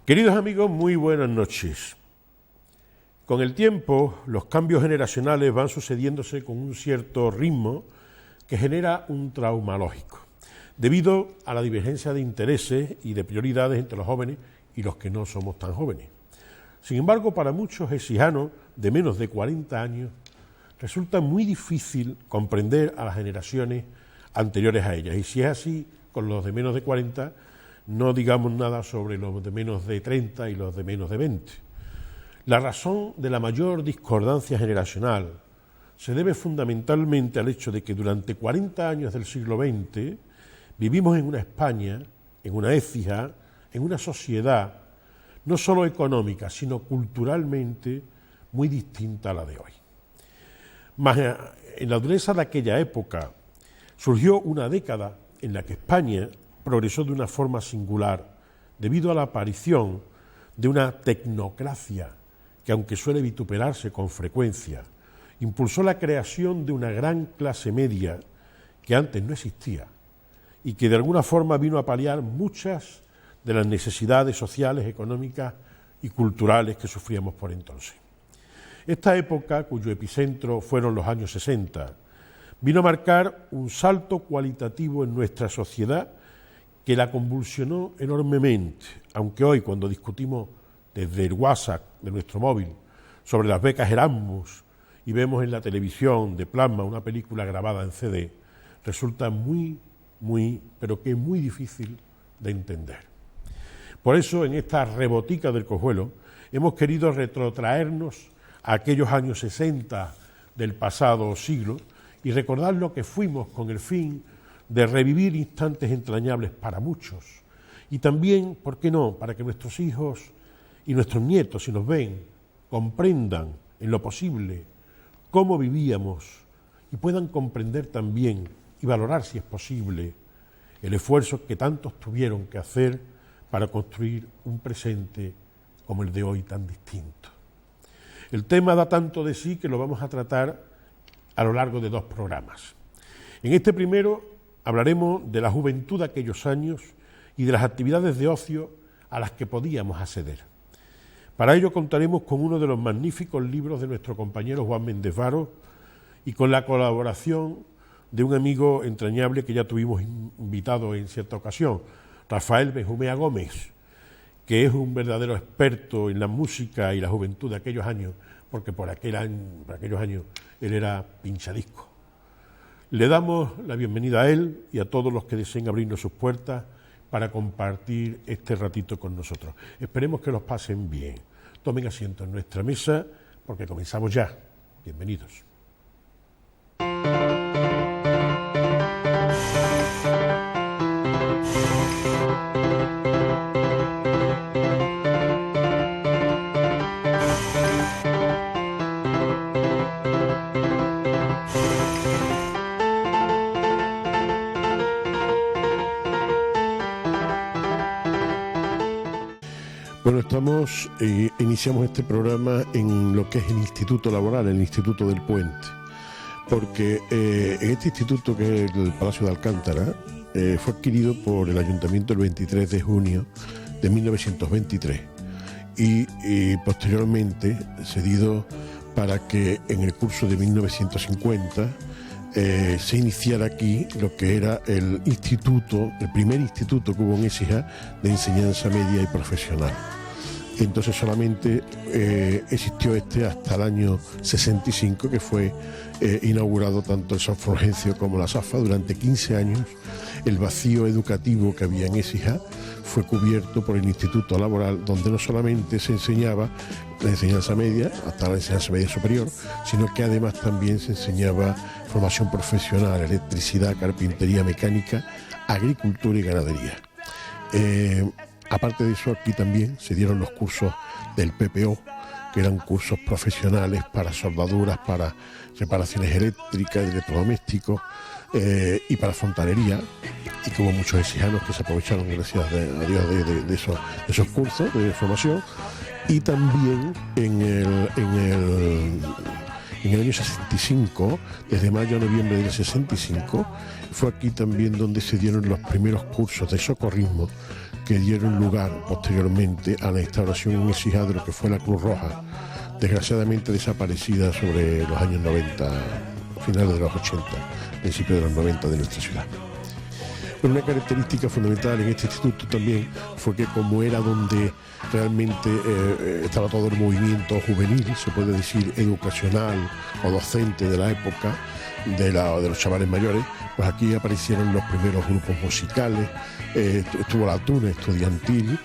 Queridos amigos, muy buenas noches. Con el tiempo, los cambios generacionales van sucediéndose con un cierto ritmo que genera un trauma lógico, debido a la divergencia de intereses y de prioridades entre los jóvenes y los que no somos tan jóvenes. Sin embargo, para muchos exijanos de menos de 40 años, resulta muy difícil comprender a las generaciones anteriores a ellas. Y si es así, con los de menos de 40, no digamos nada sobre los de menos de 30 y los de menos de 20. La razón de la mayor discordancia generacional se debe fundamentalmente al hecho de que durante 40 años del siglo XX vivimos en una España, en una Écija, en una sociedad no solo económica, sino culturalmente muy distinta a la de hoy. Mas en la dureza de aquella época surgió una década en la que España progresó de una forma singular debido a la aparición de una tecnocracia que, aunque suele vituperarse con frecuencia, impulsó la creación de una gran clase media que antes no existía y que de alguna forma vino a paliar muchas de las necesidades sociales, económicas y culturales que sufríamos por entonces. Esta época, cuyo epicentro fueron los años 60, vino a marcar un salto cualitativo en nuestra sociedad que la convulsionó enormemente, aunque hoy, cuando discutimos desde el WhatsApp de nuestro móvil sobre las becas Erasmus y vemos en la televisión de plasma una película grabada en CD, resulta muy, pero que muy difícil de entender. Por eso, en esta rebotica del Cojuelo, hemos querido retrotraernos a aquellos años 60 del pasado siglo y recordar lo que fuimos con el fin de revivir instantes entrañables para muchos y también, ¿por qué no?, para que nuestros hijos y nuestros nietos, si nos ven, comprendan en lo posible cómo vivíamos y puedan comprender también y valorar, si es posible, el esfuerzo que tantos tuvieron que hacer para construir un presente como el de hoy tan distinto. El tema da tanto de sí que lo vamos a tratar a lo largo de 2 programas. En este primero hablaremos de la juventud de aquellos años y de las actividades de ocio a las que podíamos acceder. Para ello contaremos con uno de los magníficos libros de nuestro compañero Juan Méndez Varo y con la colaboración de un amigo entrañable que ya tuvimos invitado en cierta ocasión, Rafael Benjumea Gómez, que es un verdadero experto en la música y la juventud de aquellos años, porque por aquellos años él era pinchadisco. Le damos la bienvenida a él y a todos los que deseen abrirnos sus puertas para compartir este ratito con nosotros. Esperemos que los pasen bien. Tomen asiento en nuestra mesa porque comenzamos ya. Bienvenidos. Bueno, iniciamos este programa en lo que es el Instituto Laboral, el Instituto del Puente, porque en este instituto, que es el Palacio de Alcántara, fue adquirido por el Ayuntamiento el 23 de junio de 1923 y posteriormente cedido para que en el curso de 1950 se iniciara aquí lo que era el primer instituto que hubo en Écija de enseñanza media y profesional. Entonces solamente existió hasta el año 65, que fue inaugurado tanto el San Fulgencio como la SAFA. Durante 15 años el vacío educativo que había en Écija fue cubierto por el Instituto Laboral, donde no solamente se enseñaba la enseñanza media, hasta la enseñanza media superior, sino que además también se enseñaba formación profesional, electricidad, carpintería, mecánica, agricultura y ganadería. Aparte de eso, aquí también se dieron los cursos del PPO, que eran cursos profesionales para soldaduras, para reparaciones eléctricas, electrodomésticos y para fontanería, y que hubo muchos exijanos que se aprovecharon, gracias a Dios, de esos cursos de formación. Y también en el año 65, desde mayo a noviembre del 65, fue aquí también donde se dieron los primeros cursos de socorrismo que dieron lugar posteriormente a la instauración en Écija de lo que fue la Cruz Roja, desgraciadamente desaparecida sobre los años 90, finales de los 80, principios de los 90 de nuestra ciudad. Pero una característica fundamental en este instituto también fue que, como era donde realmente estaba todo el movimiento juvenil, se puede decir educacional o docente de la época, de los chavales mayores, pues aquí aparecieron los primeros grupos musicales, estuvo la tuna estudiantil,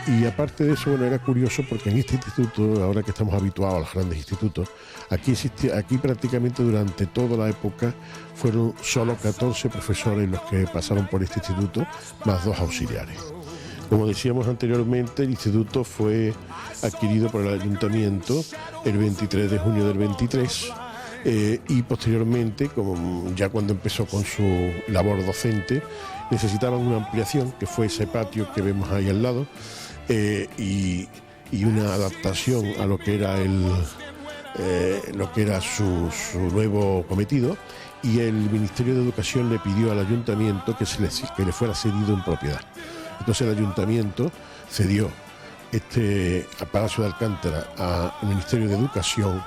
y aparte de eso, bueno, era curioso porque en este instituto, ahora que estamos habituados a los grandes institutos, aquí prácticamente durante toda la época fueron solo 14 profesores los que pasaron por este instituto, más 2 auxiliares. Como decíamos anteriormente, el instituto fue adquirido por el ayuntamiento el 23 de junio del 23, y posteriormente, ya cuando empezó con su labor docente, necesitaban una ampliación, que fue ese patio que vemos ahí al lado, y una adaptación a lo que era su nuevo cometido, y el Ministerio de Educación le pidió al ayuntamiento que le fuera cedido en propiedad. Entonces el ayuntamiento cedió a Palacio de Alcántara al Ministerio de Educación,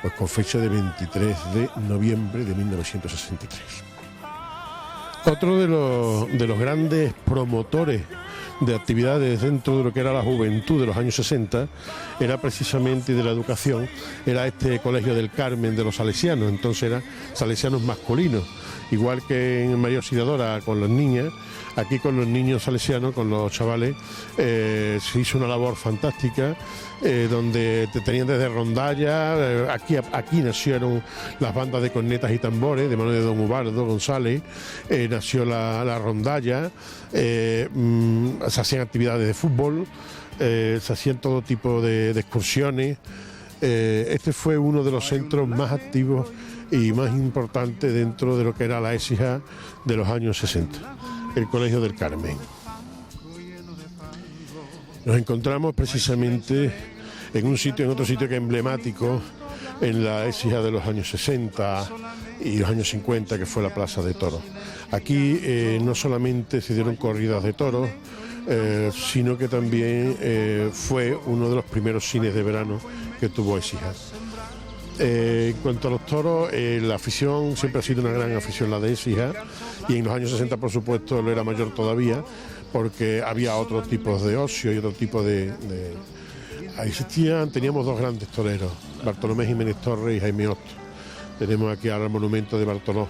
pues con fecha de 23 de noviembre de 1963. Otro de los grandes promotores de actividades dentro de lo que era la juventud de los años 60 era precisamente, de la educación, era este Colegio del Carmen de los salesianos. Entonces eran salesianos masculinos, igual que en María Auxiliadora con las niñas. Aquí con los niños salesianos, con los chavales, se hizo una labor fantástica, donde te tenían desde rondalla. Aquí nacieron las bandas de cornetas y tambores de mano de don Ubaldo González, nació la rondalla, se hacían actividades de fútbol, se hacían todo tipo de excursiones. Este fue uno de los centros más activos y más importantes dentro de lo que era la Écija de los años 60. El Colegio del Carmen. Nos encontramos precisamente en otro sitio que es emblemático en la Écija de los años 60 y los años 50, que fue la Plaza de Toros. Aquí no solamente se dieron corridas de toros, sino que también fue uno de los primeros cines de verano que tuvo Écija. En cuanto a los toros, la afición siempre ha sido una gran afición, la de Écija, y en los años 60, por supuesto, lo era mayor todavía, porque había otros tipos de ocio y otro tipo teníamos 2 grandes toreros, Bartolomé Jiménez Torres y Jaime Otto. Tenemos aquí ahora el monumento de Bartoló.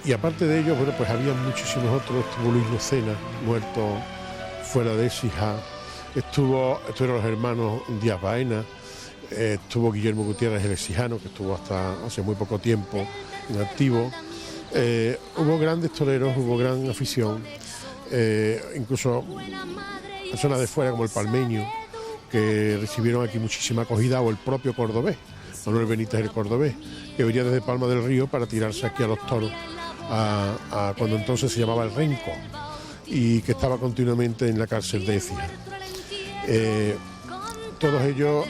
Y aparte de ellos, bueno, pues había muchísimos otros. Estuvo Luis Lucena, muerto fuera de Écija. Estuvieron los hermanos Díaz Baena. Estuvo Guillermo Gutiérrez el Exijano, que estuvo hasta hace muy poco tiempo en activo. Hubo grandes toreros, hubo gran afición, incluso personas de fuera como el Palmeño, que recibieron aquí muchísima acogida, o el propio cordobés, Manuel Benítez el cordobés, que venía desde Palma del Río para tirarse aquí a los toros, cuando entonces se llamaba el Renco, y que estaba continuamente en la cárcel de Écija. Todos ellos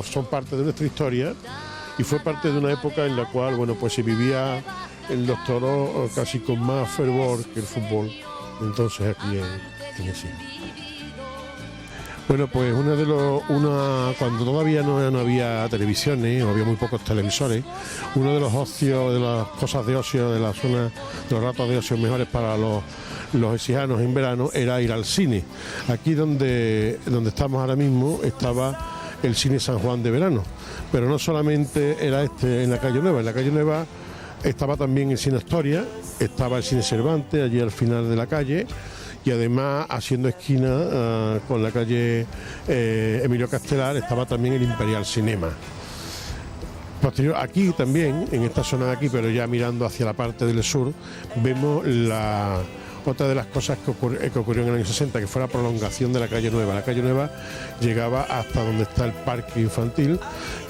son parte de nuestra historia, y fue parte de una época en la cual pues se vivía en los toros casi con más fervor que el fútbol, entonces aquí en Écija. Bueno, pues cuando todavía no había televisiones, o había muy pocos televisores, uno de los ocios, de las cosas de ocio, de la zona, de los ratos de ocio mejores para los écijanos en verano, era ir al cine. Aquí donde estamos ahora mismo estaba el Cine San Juan de verano, pero no solamente era en la calle Nueva estaba también el Cine Astoria, estaba el Cine Cervantes allí al final de la calle, y además haciendo esquina con la calle Emilio Castelar estaba también el Imperial Cinema. Posterior, aquí también, en esta zona de aquí, pero ya mirando hacia la parte del sur, vemos otra de las cosas que ocurrió en el año 60, que fue la prolongación de la calle Nueva. La calle Nueva llegaba hasta donde está el parque infantil.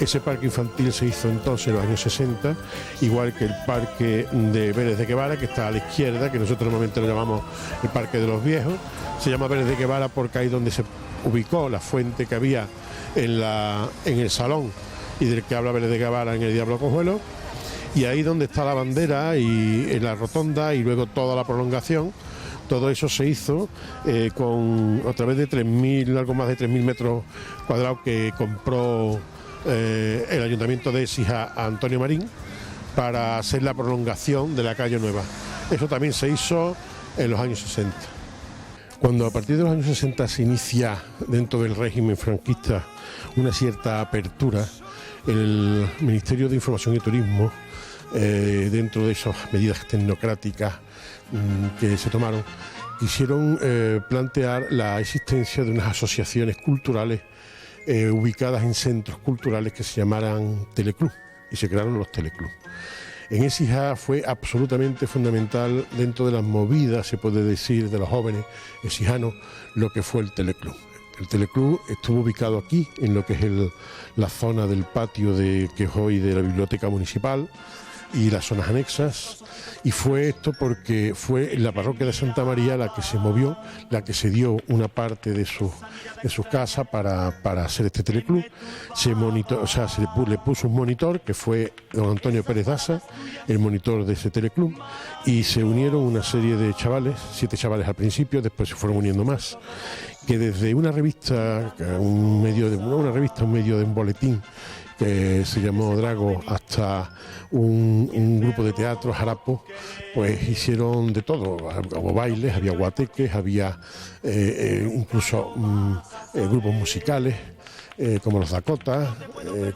Ese parque infantil se hizo entonces en los años 60, igual que el parque de Vélez de Guevara, que está a la izquierda, que nosotros normalmente lo llamamos el Parque de los Viejos. Se llama Vélez de Guevara porque ahí donde se ubicó la fuente que había en el salón, y del que habla Vélez de Guevara en el Diablo Cojuelo. Y ahí donde está la bandera y en la rotonda, y luego toda la prolongación, Todo eso se hizo a través de 3.000, algo más de 3.000 metros cuadrados que compró el Ayuntamiento de Écija a Antonio Marín para hacer la prolongación de la calle Nueva. Eso también se hizo en los años 60. Cuando a partir de los años 60 se inicia dentro del régimen franquista una cierta apertura, el Ministerio de Información y Turismo, dentro de esas medidas tecnocráticas que se tomaron, quisieron plantear la existencia de unas asociaciones culturales ubicadas en centros culturales que se llamaran teleclub, y se crearon los teleclub. En Écija fue absolutamente fundamental dentro de las movidas, se puede decir, de los jóvenes écijanos, lo que fue el teleclub. El teleclub estuvo ubicado aquí, en lo que es la zona del patio que es hoy de la Biblioteca Municipal y las zonas anexas, y fue esto porque fue la parroquia de Santa María la que se movió, la que se dio una parte de su casa para hacer este teleclub. Le puso un monitor que fue don Antonio Pérez Daza, el monitor de ese teleclub, y se unieron una serie de chavales, 7 chavales al principio, después se fueron uniendo más, que desde una revista, un medio de un boletín que se llamó Drago, hasta un grupo de teatro, Jarapo, pues hicieron de todo. Hubo bailes, había guateques, había incluso grupos musicales como los Dakota,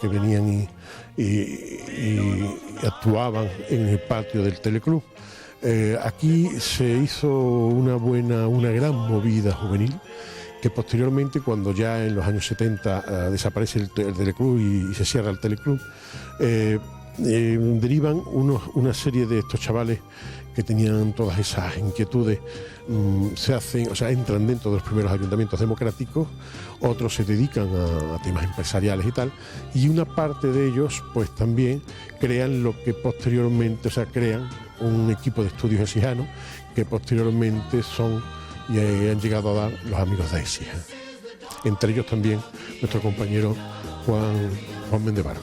que venían y actuaban en el patio del teleclub. Aquí se hizo una gran movida juvenil, que posteriormente, cuando ya en los años 70 desaparece el teleclub y se cierra el teleclub, derivan una serie de estos chavales que tenían todas esas inquietudes, entran dentro de los primeros ayuntamientos democráticos, otros se dedican a temas empresariales y tal, y una parte de ellos pues también crean lo que posteriormente, crean un equipo de estudios écijanos que posteriormente son y han llegado a dar los amigos de Écija, entre ellos también nuestro compañero Juan Mendevaro.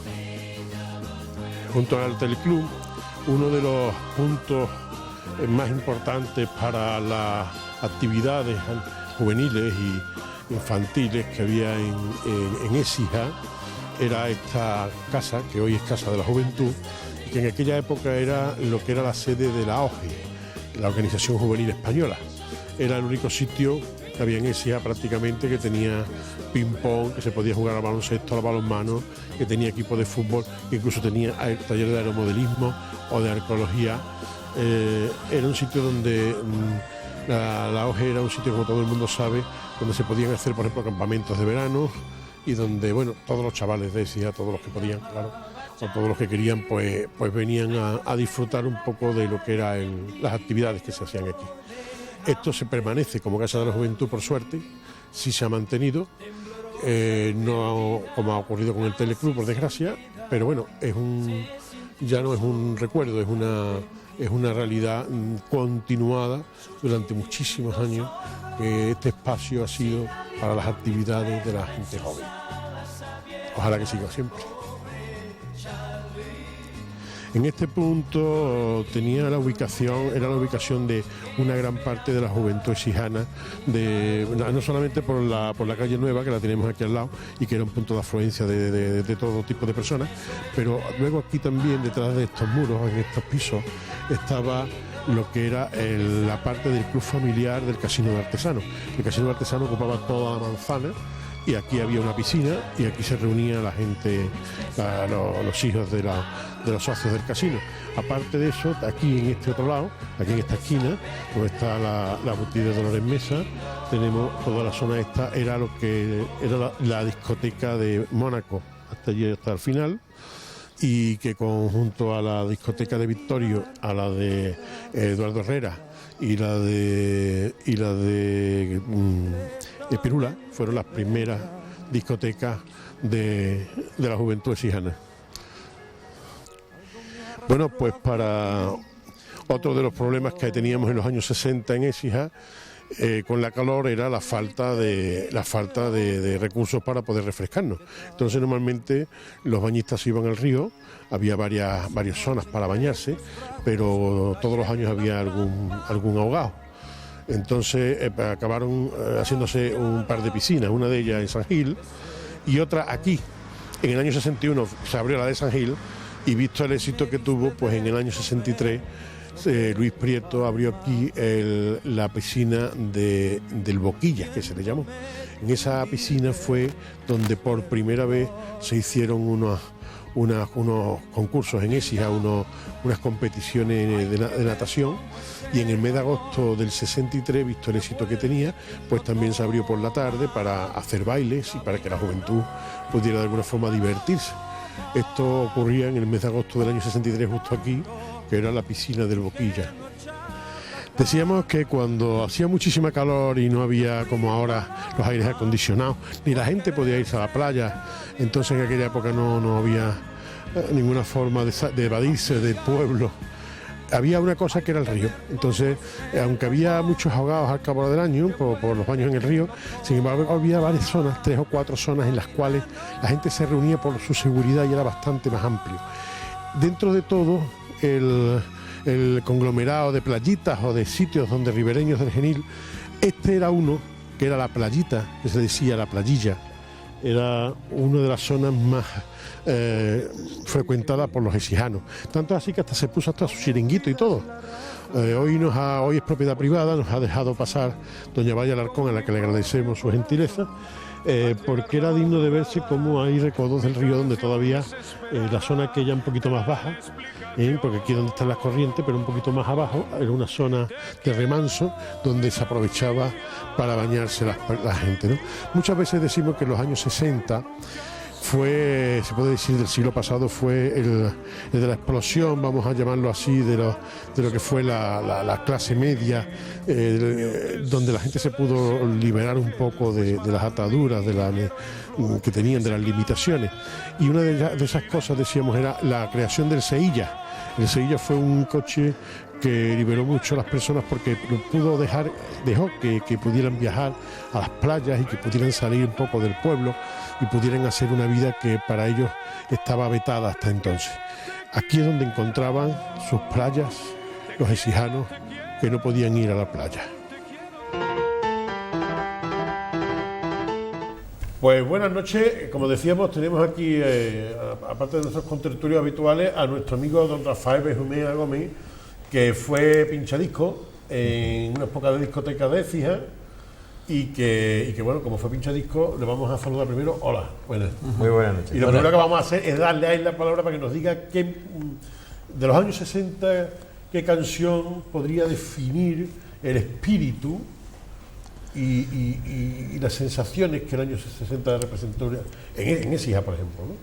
Junto al teleclub, uno de los puntos más importantes para las actividades juveniles y infantiles que había en Écija era esta casa, que hoy es Casa de la Juventud, y que en aquella época era lo que era la sede de la OGE, la Organización Juvenil Española. Era el único sitio que había en Écija prácticamente que tenía ping-pong, que se podía jugar al baloncesto, al balonmano, que tenía equipo de fútbol, que incluso tenía taller de aeromodelismo o de arqueología. Era un sitio donde la OGE era un sitio, como todo el mundo sabe, donde se podían hacer, por ejemplo, campamentos de verano, y donde, bueno, todos los chavales de Écija, todos los que podían, claro, o todos los que querían, pues venían a disfrutar un poco de lo que eran las actividades que se hacían aquí. Esto se permanece como Casa de la Juventud, por suerte, sí se ha mantenido, no como ha ocurrido con el teleclub, por desgracia, pero bueno, ya no es un recuerdo, es una realidad continuada durante muchísimos años, que este espacio ha sido para las actividades de la gente joven. Ojalá que siga siempre. En este punto era la ubicación de una gran parte de la juventud écijana, no solamente por la calle Nueva, que la tenemos aquí al lado, y que era un punto de afluencia de todo tipo de personas, pero luego aquí también, detrás de estos muros, en estos pisos, estaba lo que era la parte del club familiar del Casino de Artesanos. El Casino de Artesanos ocupaba toda la manzana, y aquí había una piscina, y aquí se reunía la gente, los hijos de los socios del casino. Aparte de eso, aquí en este otro lado, aquí en esta esquina, donde está la boutique de Dolores Mesa, tenemos toda la zona esta, era lo que era la discoteca de Mónaco, hasta allí, hasta el final, y que junto a la discoteca de Victorio, a la de Eduardo Herrera y la de Pirula, fueron las primeras discotecas de la juventud écijana. Bueno, pues para otro de los problemas que teníamos en los años 60 en Écija, con la calor, era la falta de recursos para poder refrescarnos. Entonces normalmente los bañistas iban al río, había varias zonas para bañarse, pero todos los años había algún ahogado. Entonces acabaron haciéndose un par de piscinas, una de ellas en San Gil y otra aquí. En el año 61 se abrió la de San Gil y visto el éxito que tuvo, pues en el año 63 Luis Prieto abrió aquí la piscina del Boquillas, que se le llamó. En esa piscina fue donde por primera vez se hicieron unos concursos en Écija, unas competiciones de natación, y en el mes de agosto del 63, visto el éxito que tenía, pues también se abrió por la tarde para hacer bailes y para que la juventud pudiera de alguna forma divertirse. Esto ocurría en el mes de agosto del año 63 justo aquí, que era la piscina del Boquilla. Decíamos que cuando hacía muchísima calor y no había como ahora los aires acondicionados, ni la gente podía irse a la playa, entonces en aquella época no había ninguna forma de evadirse del pueblo. Había una cosa que era el río, entonces aunque había muchos ahogados al cabo del año por los baños en el río, sin embargo había varias zonas, 3 o 4 zonas en las cuales la gente se reunía por su seguridad y era bastante más amplio. Dentro de todo el conglomerado de playitas o de sitios donde ribereños del Genil, este era uno que era la playita, que se decía la playilla, era una de las zonas más frecuentada por los exijanos, tanto así que hasta se puso hasta su chiringuito y todo. Hoy es propiedad privada, nos ha dejado pasar doña Valla Alarcón, a la que le agradecemos su gentileza, porque era digno de verse cómo hay recodos del río donde todavía la zona aquella un poquito más baja, porque aquí donde están las corrientes, pero un poquito más abajo, era una zona de remanso donde se aprovechaba para bañarse la gente, ¿no? Muchas veces decimos que en los años 60 fue, se puede decir, del siglo pasado, fue el de la explosión, vamos a llamarlo así, de lo que fue la clase media, donde la gente se pudo liberar un poco de las ataduras que tenían, de las limitaciones. Y una de esas cosas, decíamos, era la creación del Sevilla. El Sevilla fue un coche que liberó mucho a las personas porque dejó que pudieran viajar a las playas y que pudieran salir un poco del pueblo y pudieran hacer una vida que para ellos estaba vetada hasta entonces. Aquí es donde encontraban sus playas los exijanos que no podían ir a la playa. Pues buenas noches, como decíamos, tenemos aquí, aparte de nuestros contertulios habituales, a nuestro amigo don Rafael Benjumea Gómez, que fue pinchadisco en una época de discoteca de Écija y que bueno, como fue pinchadisco, le vamos a saludar primero. Hola, buenas. Muy buenas noches. Y lo primero que vamos a hacer es darle a él la palabra para que nos diga de los años 60, qué canción podría definir el espíritu y las sensaciones que el año 60 representó en Écija, por ejemplo, ¿no?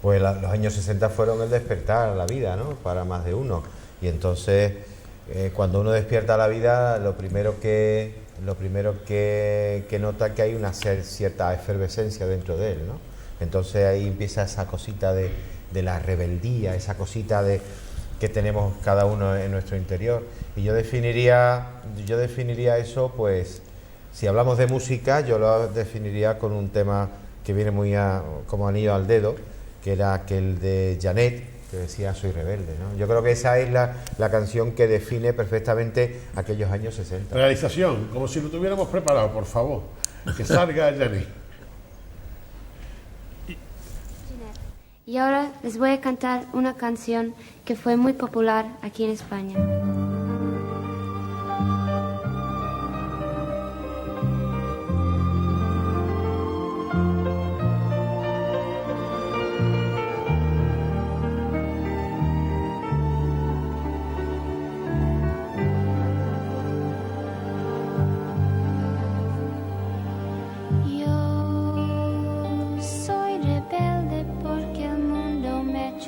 Pues los años 60 fueron el despertar a la vida, ¿no? Para más de uno. Y entonces, cuando uno despierta a la vida, lo primero que nota que hay una cierta efervescencia dentro de él, ¿no? Entonces ahí empieza esa cosita de la rebeldía, esa cosita que tenemos cada uno en nuestro interior. Y yo definiría eso, pues, si hablamos de música, yo lo definiría con un tema que viene muy como anillo al dedo, que era aquel de Janet, que decía Soy rebelde, ¿no? Yo creo que esa es la canción que define perfectamente aquellos años 60. Realización, como si lo tuviéramos preparado, por favor, que salga Janet. Y ahora les voy a cantar una canción que fue muy popular aquí en España.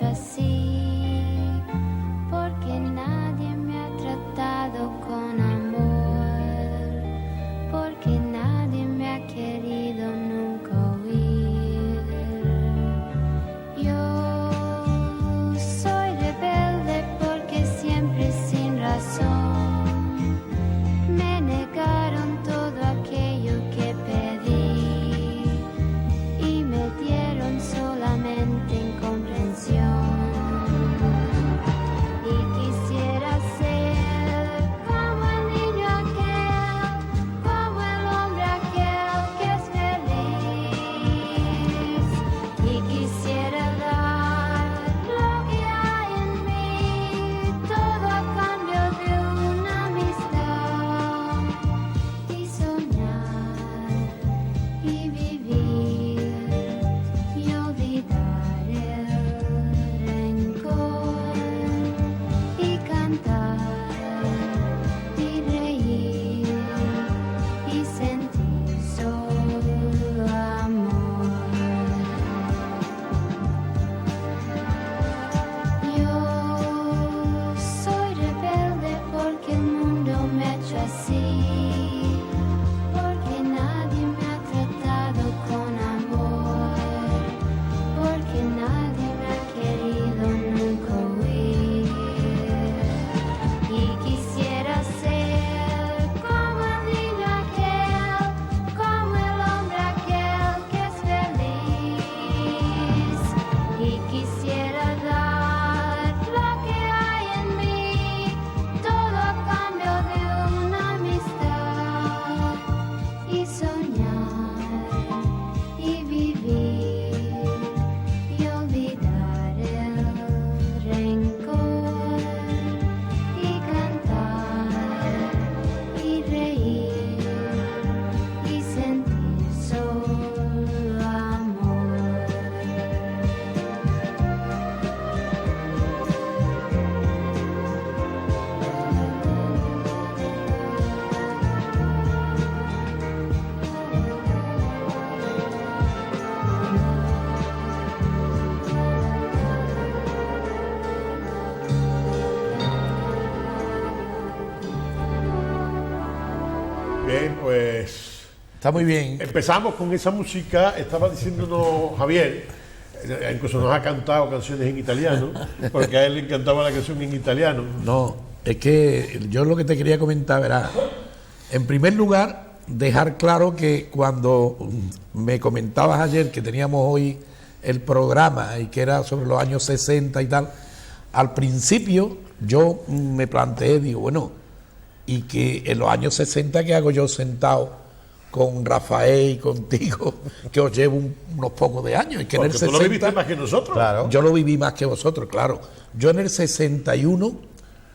Así, porque nadie me pues Está muy bien. empezamos con esa música. Estaba diciéndonos Javier, incluso nos ha cantado canciones en italiano, porque a él le encantaba la canción en italiano. No, es que yo lo que te quería comentar era, en primer lugar, dejar claro que cuando me comentabas ayer que teníamos hoy el programa y que era sobre los años 60 y tal, al principio yo me planteé, digo, bueno, y que en los años 60, ¿qué hago yo sentado con Rafael y contigo, que os llevo unos pocos de años? Y que Porque en el tú 60, lo viviste más que nosotros. Claro. yo lo viví más que vosotros, claro. Yo en el 61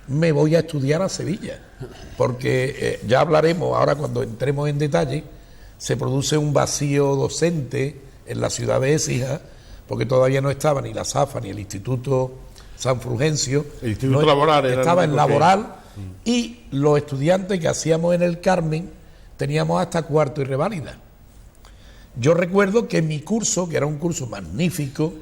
me voy a estudiar a Sevilla, porque ya hablaremos ahora cuando entremos en detalle. Se produce un vacío docente en la ciudad de Écija, porque todavía no estaba ni la SAFA ni el Instituto San Fulgencio. El Instituto Laboral era estaba el en único que- Laboral, y los estudiantes que hacíamos en el Carmen teníamos hasta cuarto y reválida. Yo recuerdo que en mi curso, que era un curso magnífico,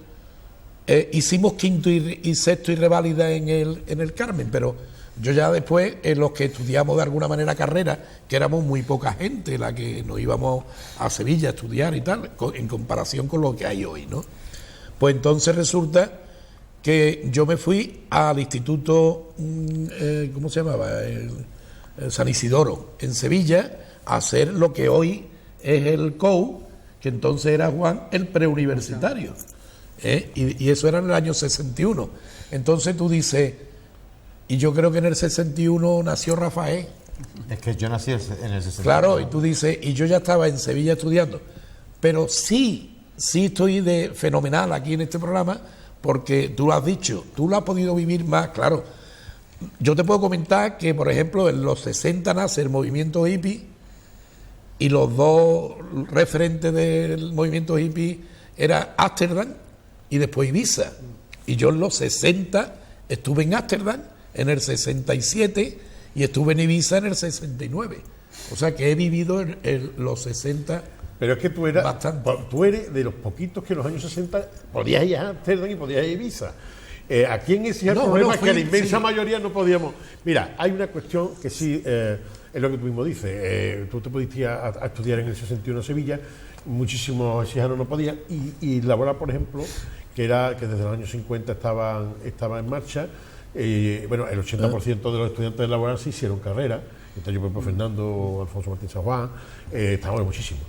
hicimos quinto y sexto y reválida en el Carmen, pero yo ya después, los que estudiamos de alguna manera carrera, que éramos muy poca gente la que nos íbamos a Sevilla a estudiar y tal, en comparación con lo que hay hoy, ¿no? Pues entonces resulta que yo me fui al instituto, ¿cómo se llamaba? El San Isidoro, en Sevilla, a hacer lo que hoy es el COU, que entonces era, Juan, el preuniversitario. Y eso era en el año 61. Entonces tú dices, y yo creo que en el 61 nació Rafael. Es que yo nací en el 60. Claro, y tú dices, y yo ya estaba en Sevilla estudiando. Pero sí estoy de fenomenal aquí en este programa, porque tú lo has dicho, tú lo has podido vivir más, claro. Yo te puedo comentar que, por ejemplo, en los 60 nace el movimiento hippie, y los dos referentes del movimiento hippie eran Ámsterdam y después Ibiza. Y yo en los 60 estuve en Ámsterdam, en el 67, y estuve en Ibiza en el 69. O sea que he vivido en los 60. Pero es que tú eres de los poquitos que en los años 60 podías ir a Amsterdam y podías ir a Ibiza. Aquí en ese problema es que la inmensa mayoría no podíamos. Mira, hay una cuestión que sí es lo que tú mismo dices. Tú te pudiste ir a estudiar en el 61 a Sevilla, muchísimos exijanos no podían, y Laboral, por ejemplo, que desde los años 50 estaba en marcha. Bueno, el 80% de los estudiantes de Laboral se hicieron carrera. Entonces yo, por ejemplo, Fernando, Alfonso Martín San Juan, estábamos muchísimo.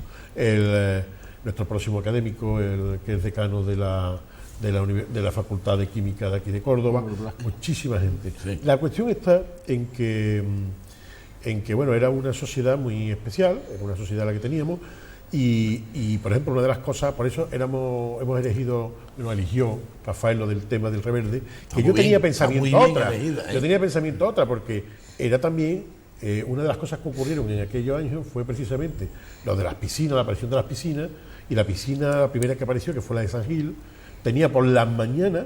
Nuestro próximo académico, que es decano de la Facultad de Química de aquí de Córdoba, muchísima gente. Sí. La cuestión está en que bueno, era una sociedad muy especial, era una sociedad la que teníamos, y por ejemplo, una de las cosas, por eso hemos elegido, eligió Rafael lo del tema del Reverde, que yo tenía pensamiento otra, yo tenía pensamiento otra, porque era también una de las cosas que ocurrieron en aquellos años fue precisamente lo de las piscinas, la aparición de las piscinas, y la piscina primera que apareció, que fue la de San Gil, tenía por las mañanas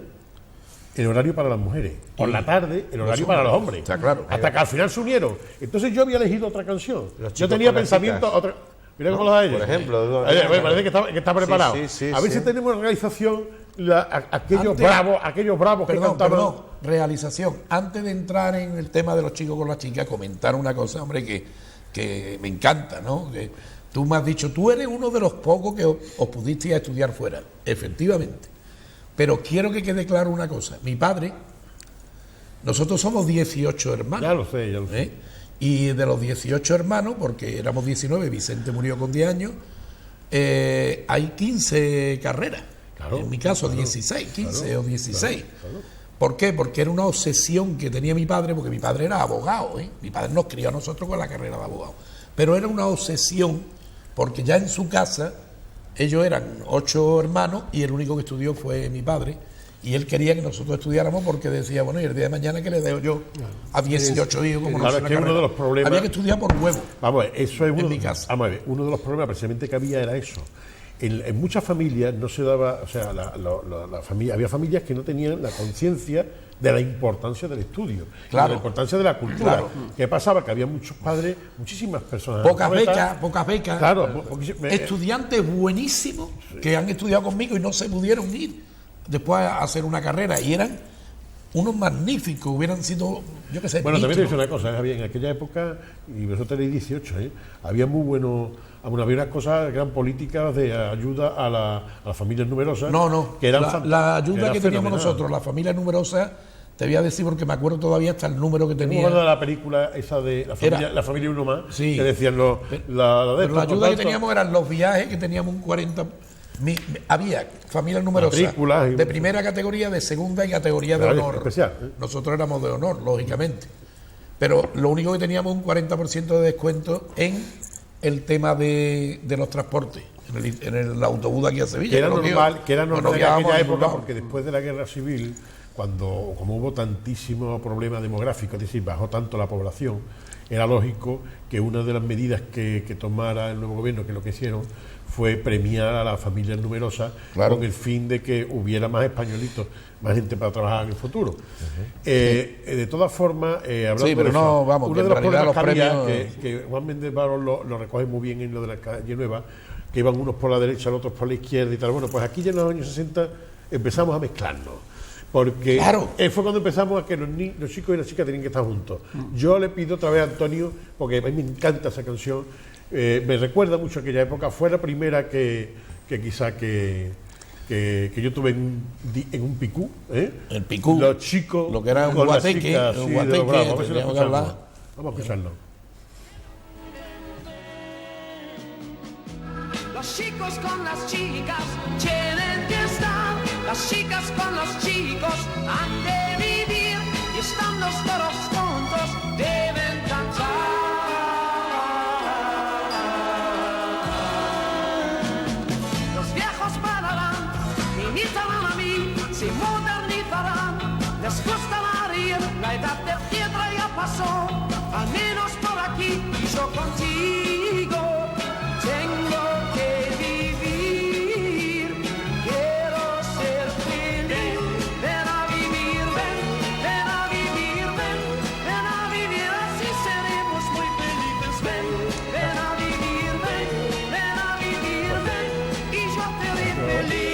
el horario para las mujeres, por la tarde el horario para los hombres. Está claro. Hasta que al final se unieron. Entonces yo había elegido otra canción. Los Yo chicos tenía con las pensamiento chicas. otra. Mira cómo lo da ella. Por ejemplo, Me parece que está preparado. Sí, a ver sí. si tenemos en realización aquellos Antes- bravos que cantaban. Perdón, realización. Antes de entrar en el tema de los chicos con las chicas, comentar una cosa, hombre, que me encanta, ¿no? Que tú me has dicho, tú eres uno de los pocos que os pudiste ir a estudiar fuera, efectivamente. Pero quiero que quede claro una cosa. Mi padre, nosotros somos 18 hermanos. Ya lo sé. Y de los 18 hermanos, porque éramos 19, Vicente murió con 10 años, hay 15 carreras. Claro, En mi caso, 16, 15 o 16. ¿Por qué? Porque era una obsesión que tenía mi padre, porque mi padre era abogado, ¿eh? Mi padre nos crió a nosotros con la carrera de abogado. Pero era una obsesión, porque ya en su casa, ellos eran 8 hermanos y el único que estudió fue mi padre. Y él quería que nosotros estudiáramos porque decía, bueno, y el día de mañana que le dejo yo a 18 hijos como Claro, no sé es una que uno carrera. de los problemas- Había que estudiar por huevo. Vamos a ver, eso es En mi casa. Vamos a ver, uno de los problemas precisamente que había era eso. En muchas familias no se daba, o sea, había familias que no tenían la conciencia de la importancia del estudio, Claro. de la importancia de la cultura. Claro. ¿Qué pasaba? Que había muchos padres, muchísimas personas. Pocas analfabetas. becas. Claro, Estudiantes buenísimos que han estudiado conmigo y no se pudieron ir después a hacer una carrera. Y eran unos magníficos, hubieran sido, yo qué sé, Bueno, también te ministros. digo una cosa, Javier, en aquella época, y vosotros tenéis 18, había muy bueno, había unas cosas que eran políticas de ayuda a las familias numerosas. No, que eran la ayuda era que teníamos fenomenal. nosotros, la familia numerosa, te voy a decir porque me acuerdo todavía hasta el número que ¿Te tenía. acuerdas de la película esa de Era- la familia uno más? Sí. Que decían la Pero la ayuda que teníamos eran los viajes, que teníamos un 40. Había familias numerosas Matrículas y- de primera categoría, de segunda y categoría de Claro, honor. especial, Nosotros éramos de honor, lógicamente. Pero lo único que teníamos un 40% de descuento en el tema de los transportes, en el autobús de aquí a Sevilla. Que era creo normal, que era no normal en viajábamos aquella a ningún época, lado. porque después de la guerra civil, como hubo tantísimo problema demográfico, es decir, bajó tanto la población, era lógico que una de las medidas que tomara el nuevo gobierno, que lo que hicieron, fue premiar a las familias numerosas, Claro. con el fin de que hubiera más españolitos, más gente para trabajar en el futuro. De todas formas, hablando Sí, pero de eso, no, vamos, uno que de en los problemas realidad los que había, premios- que Juan Méndez Barón lo recoge muy bien en lo de la calle Nueva, que iban unos por la derecha, los otros por la izquierda y tal. Bueno, pues aquí ya en los años 60 empezamos a mezclarnos. Porque Claro. fue cuando empezamos a que los chicos y las chicas tenían que estar juntos. Yo le pido otra vez a Antonio, porque a mí me encanta esa canción, me recuerda mucho a aquella época, fue la primera que quizá que yo tuve en un picú. El picú, Los chicos. lo que era un con las guateque, chicas, un sí, de guateque, los bravos. A ver si lo teníamos que escuchamos. hablar. Vamos a escucharlo. Los chicos con las chicas tienen que estar, las chicas con los chicos han de vivir y estando todos juntos deben cantar. Los viejos pararán, imitarán a mí, se modernizarán, les gustará reír, la edad de piedra ya pasó, al menos por aquí y yo contigo. Tengo que vivir, quiero ser feliz. Ven a vivir, ven a vivir, ven a vivir, así seremos muy felices. Ven a vivir, ven a vivir, y yo te haré feliz.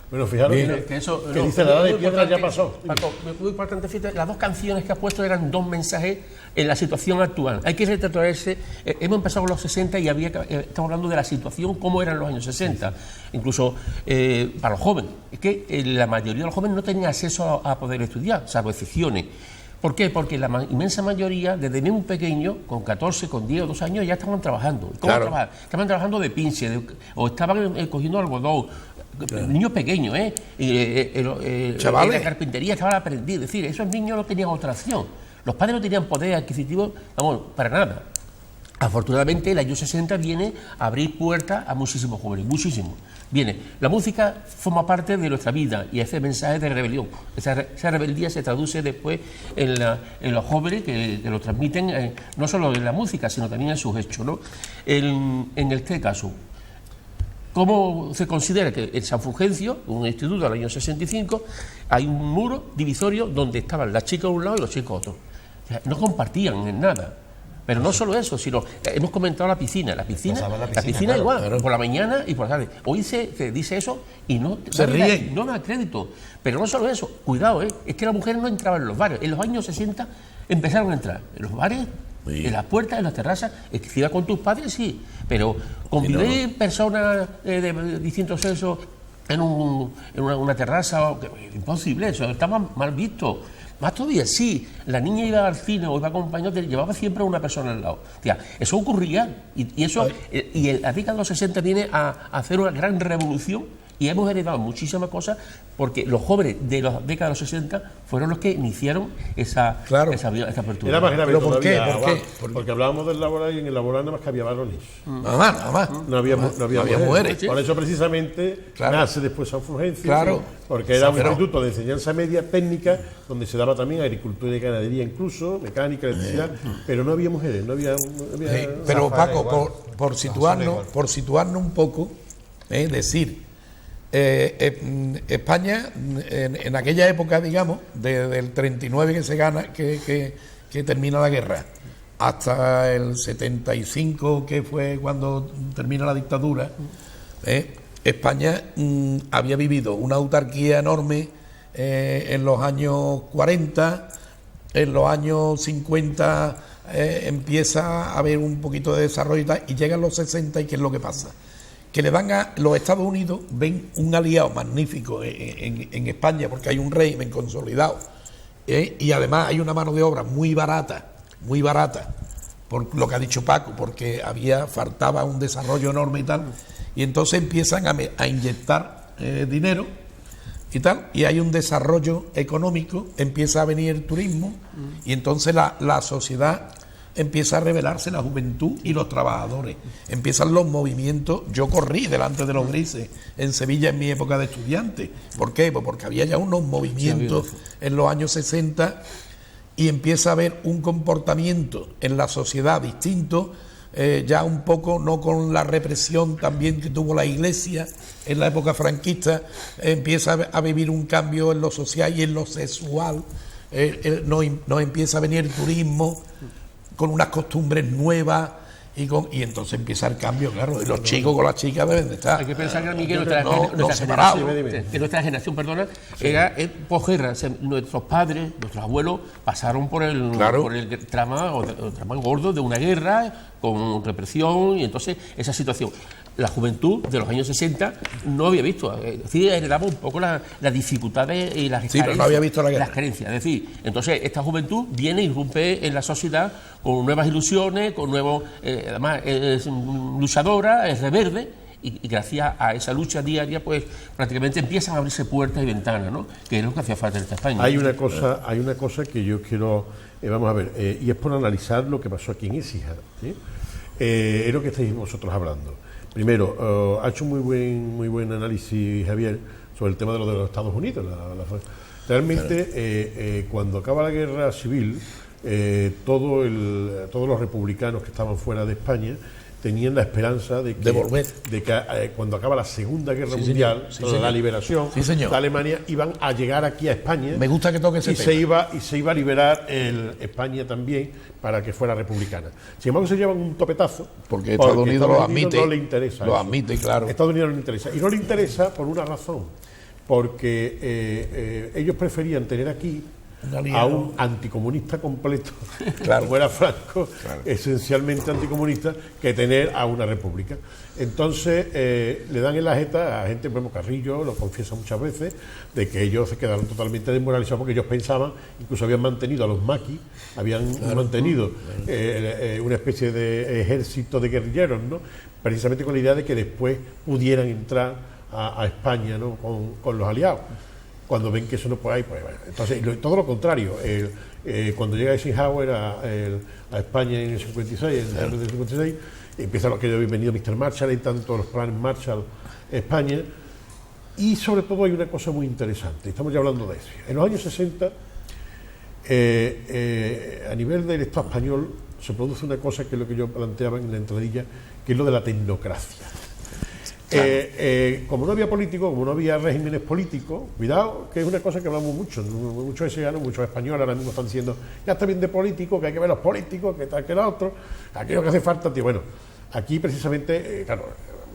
Bueno, fijaros Bien. que dice la edad de piedra ya pasó. Paco, muy importante, fíjate, las dos canciones que has puesto eran dos mensajes en la situación actual. Hay que retrotraerse, hemos empezado en los 60 y estamos hablando de la situación como era en los años 60, incluso para los jóvenes. Es que la mayoría de los jóvenes no tenían acceso a poder estudiar, salvo excepciones. ¿Por qué? Porque la inmensa mayoría, desde muy pequeño, con 14, con 10 o 12 años, ya estaban trabajando. ¿Cómo Claro. trabajar? Estaban trabajando de pinche, o estaban cogiendo algodón. Niños pequeños, Chavales. en la carpintería estaban aprendiendo. Es decir, esos niños no tenían otra opción. Los padres no tenían poder adquisitivo, vamos, para nada. Afortunadamente, el año 60 viene a abrir puertas a muchísimos jóvenes, muchísimos. Viene, la música forma parte de nuestra vida y ese mensaje de rebelión. Esa rebeldía se traduce después en los jóvenes que lo transmiten, no solo en la música, sino también en sus hechos, ¿no? En este caso, ¿cómo se considera que en San Fulgencio, un instituto del año 65, hay un muro divisorio donde estaban las chicas a un lado y los chicos a otro? O sea, no compartían en nada. Pero no solo eso, sino hemos comentado la piscina. La piscina claro, igual, claro. por la mañana y por la tarde. Hoy se dice eso y no Se no da- ríen. no da crédito. Pero no solo eso, cuidado, es que las mujeres no entraban en los bares. En los años 60 empezaron a entrar en los bares, Sí. en las puertas, en las terrazas. Es que si ibas con tus padres, sí, pero convivir personas de distintos sexos en una terraza, imposible, eso estaba mal visto. Más todavía, sí, la niña iba al cine o iba acompañada, llevaba siempre a una persona al lado. O sea, eso ocurría y eso, y la década de los 60 viene a hacer una gran revolución y hemos heredado muchísimas cosas porque los jóvenes de la década de los 60 fueron los que iniciaron esa apertura. Era más grave ¿Pero por qué? todavía, ¿Por qué? Juan, porque hablábamos del laboral y en el laboral nada más que había varones. Nada más. No había mujeres. Por eso precisamente Claro. nace después San Fulgencio, Claro. porque era un Pero- instituto de enseñanza media técnica donde se daba también agricultura y ganadería incluso, mecánica, electricidad, pero no había mujeres, no había Sí, pero Rafael, Paco, igual. por situarnos un poco, decir, España en aquella época, digamos, del 39 que se gana, que termina la guerra, hasta el 75, que fue cuando termina la dictadura, España había vivido una autarquía enorme en los años 40, en los años 50 empieza a haber un poquito de desarrollo y llegan los 60 y ¿qué es lo que pasa? Que le dan a los Estados Unidos, ven un aliado magnífico en España porque hay un régimen consolidado y además hay una mano de obra muy barata, por lo que ha dicho Paco, porque faltaba un desarrollo enorme y tal, y entonces empiezan a inyectar dinero y tal, y hay un desarrollo económico, empieza a venir el turismo, y entonces la sociedad empieza a rebelarse, la juventud y los trabajadores, empiezan los movimientos. Yo corrí delante de los grises en Sevilla en mi época de estudiante. ¿Por qué? Pues porque había ya unos movimientos en los años 60 y empieza a haber un comportamiento en la sociedad distinto, ya un poco no con la represión también que tuvo la Iglesia en la época franquista, empieza a vivir un cambio en lo social y en lo sexual, nos empieza a venir el turismo con unas costumbres nuevas y entonces empieza el cambio, claro, y los chicos con las chicas deben de estar. Hay que pensar que Miguel, nuestra generación, era posguerra. Nuestros padres, nuestros abuelos pasaron por el trama gordo de una guerra con represión, y entonces esa situación. La juventud de los años 60 no había visto, es decir, heredaba un poco las dificultades y las carencias, pero no había visto la guerra. Las carencias, es decir, entonces esta juventud viene, irrumpe en la sociedad con nuevas ilusiones, con nuevos, además es luchadora, es reverde, y gracias a esa lucha diaria, pues prácticamente empiezan a abrirse puertas y ventanas, ¿no? Que es lo que hacía falta en esta España. Hay una cosa que yo quiero, vamos a ver, y es por analizar lo que pasó aquí en Écija, ¿sí? Es lo que estáis vosotros hablando. Primero, ha hecho muy buen análisis Javier sobre el tema de los Estados Unidos. Realmente, cuando acaba la guerra civil, todos los republicanos que estaban fuera de España tenían la esperanza de que cuando acaba la Segunda Guerra Mundial, la liberación de Alemania, iban a llegar aquí a España. Me gusta que toque ese tema. Se iba a liberar España también para que fuera republicana. Sin embargo, se llevan un topetazo. Porque Estados Unidos lo admite. No le interesa. Lo admite, claro. Estados Unidos no le interesa. Y no le interesa por una razón. Porque ellos preferían tener aquí a un anticomunista completo, como era Franco, esencialmente anticomunista, que tener a una república. Entonces le dan en la jeta a gente, como Carrillo lo confiesa muchas veces, de que ellos se quedaron totalmente desmoralizados porque ellos pensaban, incluso habían mantenido a los maquis, mantenido una especie de ejército de guerrilleros, ¿no? Precisamente con la idea de que después pudieran entrar a España, ¿no? con los aliados. Cuando ven que eso no puede ir, pues bueno. Entonces, todo lo contrario, cuando llega Eisenhower a España en el 56, empieza lo que había venido Mr. Marshall y tanto los planes Marshall España, y sobre todo hay una cosa muy interesante, estamos ya hablando de eso. En los años 60, a nivel del Estado español, se produce una cosa que es lo que yo planteaba en la entradilla, que es lo de la tecnocracia. Como no había políticos, como no había regímenes políticos, cuidado, que es una cosa que hablamos muchos esianos, muchos españoles ahora mismo están diciendo, ya está bien de políticos, que hay que ver los políticos, que tal, que lo otro, aquello que hace falta, tío. Bueno, aquí precisamente, claro,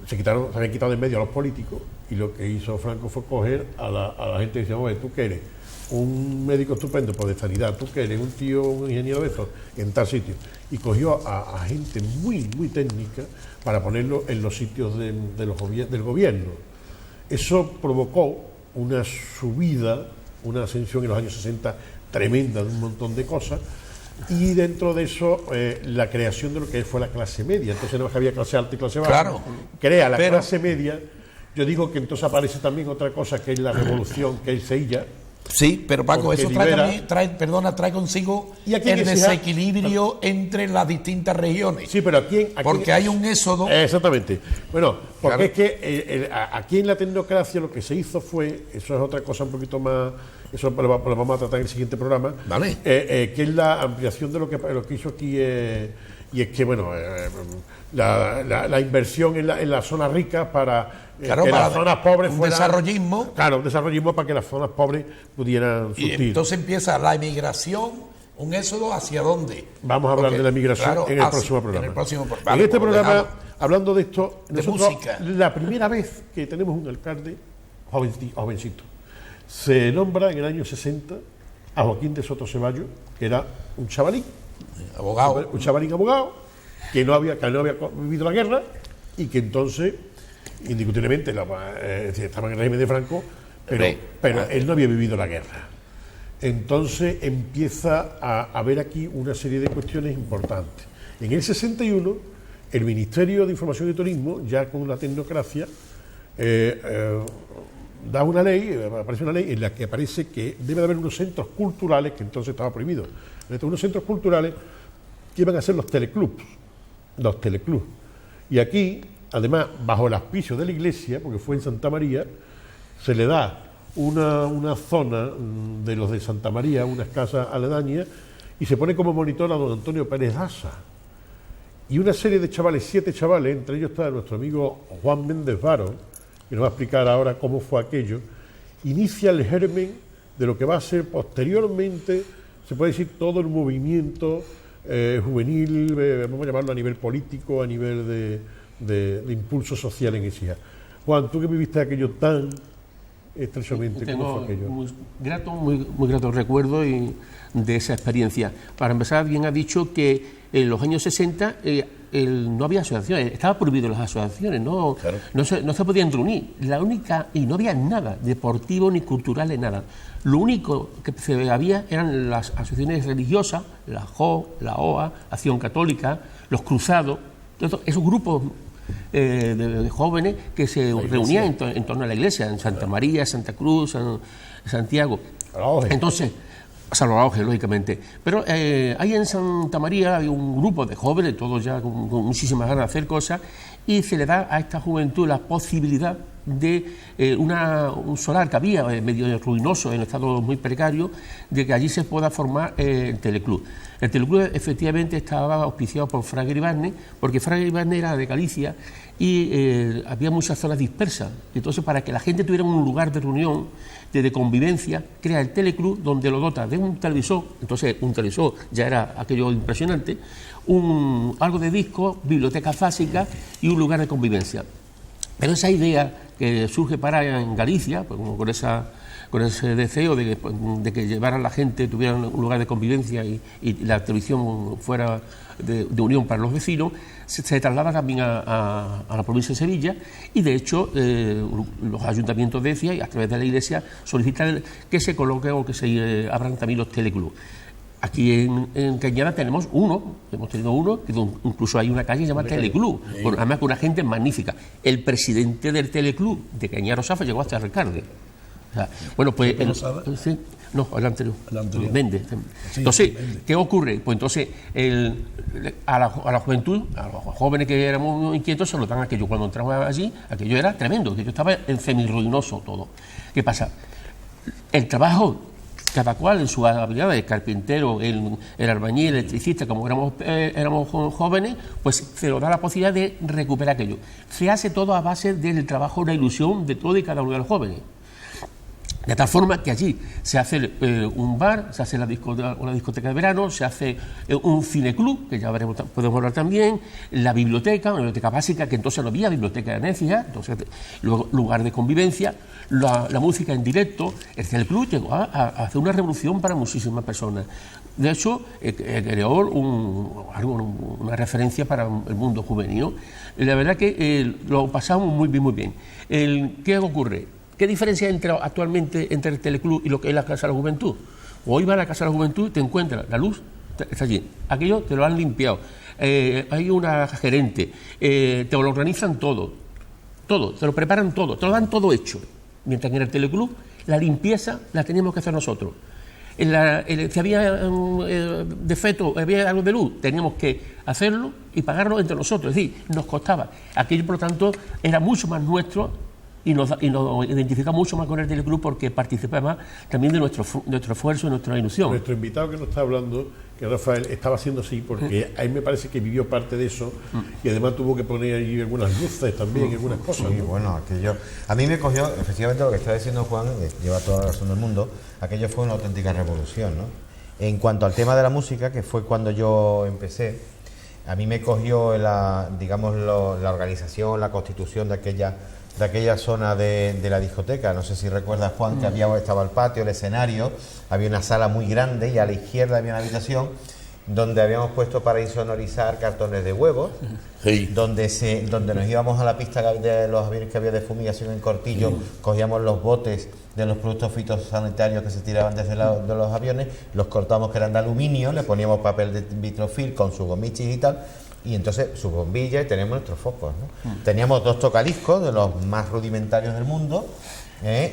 se habían quitado de en medio a los políticos, y lo que hizo Franco fue coger a la gente y decir, oye, tú que eres un médico estupendo por de sanidad, tú que eres un tío, un ingeniero de estos, en tal sitio, y cogió a gente muy técnica para ponerlo en los sitios del gobierno. Eso provocó una subida, una ascensión en los años 60 tremenda de un montón de cosas, y dentro de eso la creación de lo que fue la clase media. Entonces no había clase alta y clase baja. Claro. Crea la clase media. Yo digo que entonces aparece también otra cosa, que es la revolución, que es Sevilla. Sí, pero Paco, eso trae consigo el desequilibrio entre las distintas regiones. Sí, pero porque hay un éxodo. Exactamente. Bueno, porque es que aquí en la tecnocracia lo que se hizo fue, eso es otra cosa un poquito más, eso lo vamos a tratar en el siguiente programa, vale. Que es la ampliación de lo que hizo aquí, y es que, bueno, la inversión en la zona rica para... Claro, que para las zonas pobres un desarrollismo. Claro, un desarrollismo para que las zonas pobres pudieran surtir. Y entonces empieza la emigración, un éxodo hacia dónde. Vamos a hablar de la emigración en el próximo programa. En este programa hablando de esto, De nosotros, música. la primera vez que tenemos un alcalde jovencito, se nombra en el año 60 a Joaquín de Soto Ceballos, que era un chavalín, Abogado. un chavalín abogado, que no había vivido la guerra y que entonces, indiscutiblemente, estaba en el régimen de Franco, pero él no había vivido la guerra. Entonces empieza a haber aquí una serie de cuestiones importantes. En el 61, el Ministerio de Información y Turismo, ya con la tecnocracia, da una ley, aparece una ley en la que aparece que debe de haber unos centros culturales, que entonces estaba prohibido, unos centros culturales que iban a ser los teleclubs. Y aquí, además, bajo el auspicio de la Iglesia, porque fue en Santa María, se le da una zona de los de Santa María, unas casas aledañas, y se pone como monitor a don Antonio Pérez Daza. Y una serie de chavales, 7 chavales, entre ellos está nuestro amigo Juan Méndez Varo, que nos va a explicar ahora cómo fue aquello, inicia el germen de lo que va a ser posteriormente, se puede decir, todo el movimiento juvenil, vamos a llamarlo a nivel político, a nivel de impulso social en ese día. Juan, tú que viviste aquello tan estrechamente, ¿cómo fue aquello? Muy grato recuerdo de esa experiencia. Para empezar, bien ha dicho que en los años 60 no había asociaciones, estaba prohibido las asociaciones, Claro. no se podían reunir. Y no había nada deportivo ni cultural, ni nada. Lo único que había eran las asociaciones religiosas, la JO, la OA, Acción Católica, los Cruzados, esos grupos de jóvenes que se reunían en torno a la iglesia, en Santa María, Santa Cruz, Santiago. Entonces, Salvador, lógicamente. Pero ahí en Santa María había un grupo de jóvenes, todos ya con muchísimas ganas de hacer cosas, y se le da a esta juventud la posibilidad de un solar que había medio ruinoso, en estado muy precario, de que allí se pueda formar el teleclub. El teleclub efectivamente estaba auspiciado por Fraga Iribarne, porque Fraga Iribarne era de Galicia y había muchas zonas dispersas. Entonces, para que la gente tuviera un lugar de reunión, de convivencia, crea el teleclub, donde lo dota de un televisor. Entonces, un televisor ya era aquello impresionante, algo de discos, bibliotecas básicas y un lugar de convivencia. Pero esa idea que surge en Galicia, pues, con ese deseo de que llevaran la gente, tuvieran un lugar de convivencia y la televisión fuera de unión para los vecinos, se traslada también a la provincia de Sevilla, y de hecho los ayuntamientos de Ecija y a través de la Iglesia solicitan que se coloquen o que se abran también los teleclubs. Aquí en Cañada hemos tenido uno, que incluso hay una calle llamada Teleclub, además con una gente magnífica. El presidente del Teleclub de Cañada Rosafa llegó hasta Recalde. O sea, bueno, pues el anterior. Méndez. Sí, entonces, Méndez. ¿Qué ocurre? Pues entonces a la juventud, a los jóvenes que éramos inquietos, se lo dan aquello. Cuando entramos allí, aquello era tremendo, aquello estaba en semi-ruinoso todo. ¿Qué pasa? El trabajo, cada cual en su habilidad, el carpintero, el albañil, el electricista, como éramos jóvenes, pues se nos da la posibilidad de recuperar aquello. Se hace todo a base del trabajo, una ilusión de todo y cada uno de los jóvenes. De tal forma que allí se hace un bar, se hace una discoteca de verano, se hace un cineclub, que ya podemos hablar también, la biblioteca, una biblioteca básica, que entonces no había biblioteca de Ecija, entonces luego lugar de convivencia, la música en directo. El cineclub llegó a hacer una revolución para muchísimas personas. De hecho, creó una referencia para el mundo juvenil. La verdad que lo pasamos muy bien. ¿Qué ocurre? ¿Qué diferencia hay actualmente entre el teleclub y lo que es la Casa de la Juventud? Hoy vas a la Casa de la Juventud y te encuentras, la luz está allí, aquello te lo han limpiado, hay una gerente, te lo organizan todo, te lo preparan todo, te lo dan todo hecho. Mientras que en el teleclub la limpieza la teníamos que hacer nosotros. Si había defecto, había algo de luz, teníamos que hacerlo y pagarlo entre nosotros, es decir, nos costaba. Aquello, por lo tanto, era mucho más nuestro. Y nos identifica mucho más con el teleclub porque participa más también de nuestro esfuerzo y nuestra ilusión. Nuestro invitado que nos está hablando, que Rafael, estaba haciendo así porque a él me parece que vivió parte de eso y además tuvo que poner ahí algunas luces también, algunas cosas. Sí, bueno, aquello... A mí me cogió, efectivamente, lo que está diciendo Juan, lleva toda la razón del mundo, aquello fue una auténtica revolución, ¿no? En cuanto al tema de la música, que fue cuando yo empecé, a mí me cogió la organización, la constitución de aquella zona de la discoteca. No sé si recuerdas, Juan, que estaba el patio, el escenario, había una sala muy grande y a la izquierda había una habitación donde habíamos puesto para insonorizar cartones de huevos, Sí. donde nos íbamos a la pista de los aviones que había de fumigación en Cortillo, cogíamos los botes de los productos fitosanitarios que se tiraban desde de los aviones, los cortamos, que eran de aluminio, le poníamos papel de vitrofil con sus gomichis y tal, y entonces su bombilla, y teníamos nuestros focos, ¿no? Teníamos 2 tocadiscos de los más rudimentarios del mundo,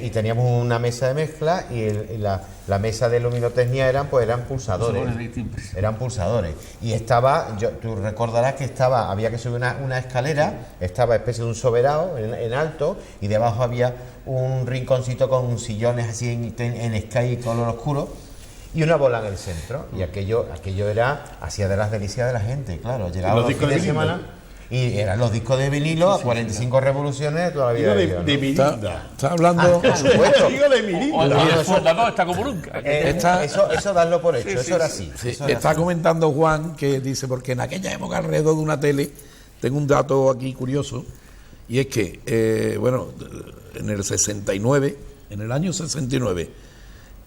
y teníamos una mesa de mezcla, y la mesa de luminotecnia eran pulsadores. Eran pulsadores. Y tú recordarás que había que subir una escalera, estaba especie de un soberano en alto, y debajo había un rinconcito con sillones así en sky color oscuro, y una bola en el centro. Y aquello hacía de las delicias de la gente, claro. Llegaba los fines de semana y eran los discos de vinilo a 45 revoluciones de toda la vida. De Mirinda. Está hablando... Por supuesto. Digo de Mirinda. O el soldador está como nunca. Eso darlo por hecho, eso era así. Sí, Eso era está así. comentando Juan que dice, porque en aquella época alrededor de una tele, tengo un dato aquí curioso, y es que, en el 69, en el año 69,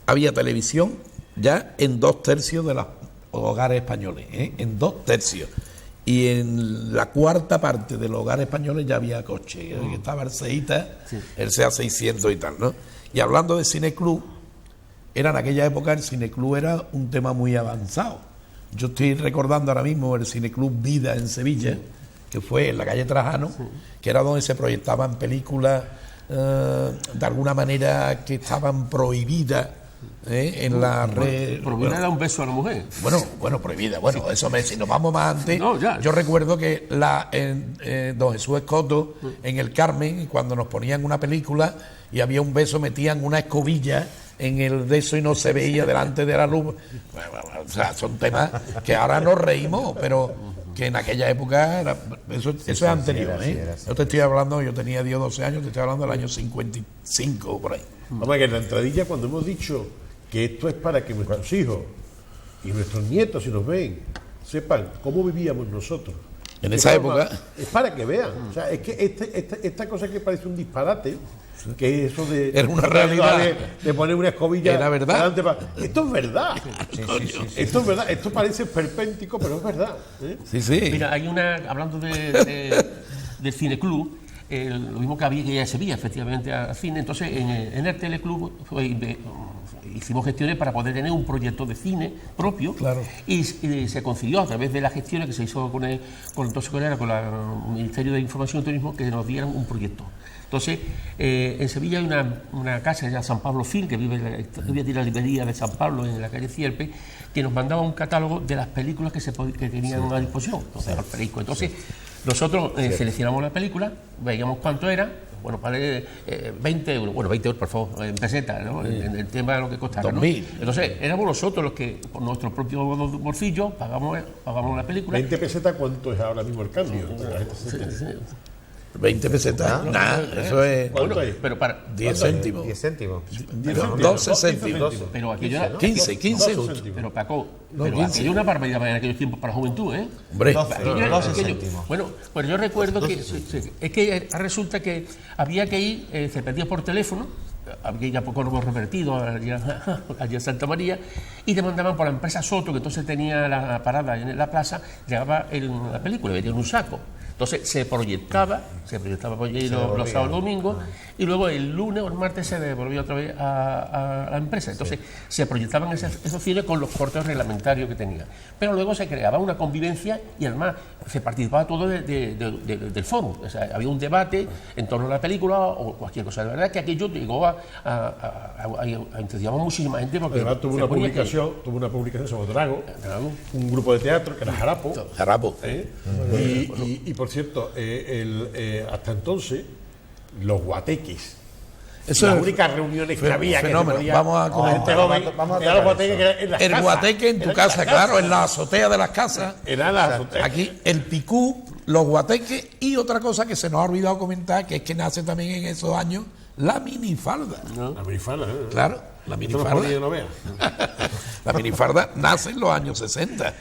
había televisión ya en 2/3 de los hogares españoles, en 2/3. Y en la 4ª parte de los hogares españoles ya había coche, que estaba el Seita, el SEA 600 y tal, ¿no? Y hablando de cineclub, en aquella época el cineclub era un tema muy avanzado. Yo estoy recordando ahora mismo el cineclub Vida en Sevilla, que fue en la calle Trajano, que era donde se proyectaban películas de alguna manera que estaban prohibidas en la red. Prohibida da un beso a la mujer. Bueno, prohibida. Bueno, eso si nos vamos más antes. No, ya. Yo recuerdo que don Jesús Escoto, en el Carmen, cuando nos ponían una película y había un beso, metían una escobilla en el de eso y no se veía delante de la luz. Bueno, o sea, son temas que ahora nos reímos, pero que en aquella época eso es anterior. era así. Yo te estoy hablando, yo tenía 10 o 12 años, te estoy hablando del año 55 por ahí. Vamos, que en la entradilla, cuando hemos dicho que esto es para que nuestros hijos y nuestros nietos, si nos ven, sepan cómo vivíamos nosotros. En esa época. Es para que vean. O sea, es que esta cosa que parece un disparate, que es eso de... Era una realidad. De poner una escobilla... Era verdad. Esto es verdad. Sí. Esto es verdad. Esto parece perpéntico, pero es verdad. Sí. Mira, hay alguando del cineclub, lo mismo que había que ir a Sevilla, efectivamente, al cine. Entonces, en el teleclub hicimos gestiones para poder tener un proyecto de cine propio. Claro. Y se consiguió a través de las gestiones que se hizo con el Ministerio de Información y Turismo, que nos dieran un proyecto. Entonces, en Sevilla hay una casa, ya San Pablo Film, que vive en la librería de San Pablo, en la calle Cierpe, que nos mandaba un catálogo de las películas que tenían a disposición. Entonces, nosotros seleccionamos la película, veíamos cuánto era, bueno, vale 20 euros, bueno, 20 euros, por favor, en pesetas, ¿no? En el tema de lo que costara, ¿no? 2000. Entonces, éramos nosotros los que, por nuestro propio bolsillo, pagamos la película. 20 pesetas, ¿cuánto es ahora mismo el cambio? La gente se entiende. 20 pesetas, nada, eso es ¿Cuánto es? Pero para 10 céntimos. 10 céntimos. 12 céntimos. Pero aquello era, 15 euros. pero Paco, No, pero 15. aquello es una barbaridad en aquellos tiempos para la juventud, ¿eh? Hombre, 12 céntimos. Bueno, pues yo recuerdo que es que resulta que había que ir, se pedía por teléfono, había ya poco lo hemos revertido allá en Santa María, y te mandaban por la empresa Soto, que entonces tenía la parada en la plaza, llegaba la película, venía en un saco. Entonces se proyectaba por allí los sábados y domingos, y luego el lunes o el martes se devolvía otra vez a la empresa. Entonces se proyectaban esos cines con los cortes reglamentarios que tenía. Pero luego se creaba una convivencia y además se participaba todo del foro. O sea, había un debate en torno a la película o cualquier cosa. La verdad es que aquello llegó a entusiasmar muchísima gente porque Además tuvo una publicación sobre Drago, un grupo de teatro que era Jarapo. Y por cierto, hasta entonces los guateques, eso las es únicas reuniones que había fenómeno. que se podía, Vamos a la comentar. gente joven, Vamos a era los tocar guateques que eran en las El casas. guateque en tu casa, claro, en la azotea de las casas. Era la azotea. Aquí el picú, los guateques y otra cosa que se nos ha olvidado comentar, que es que nace también en esos años, la minifalda. La minifalda, Claro, la Esto lo ponía, minifalda. no veas. La minifarda nace en los años 60.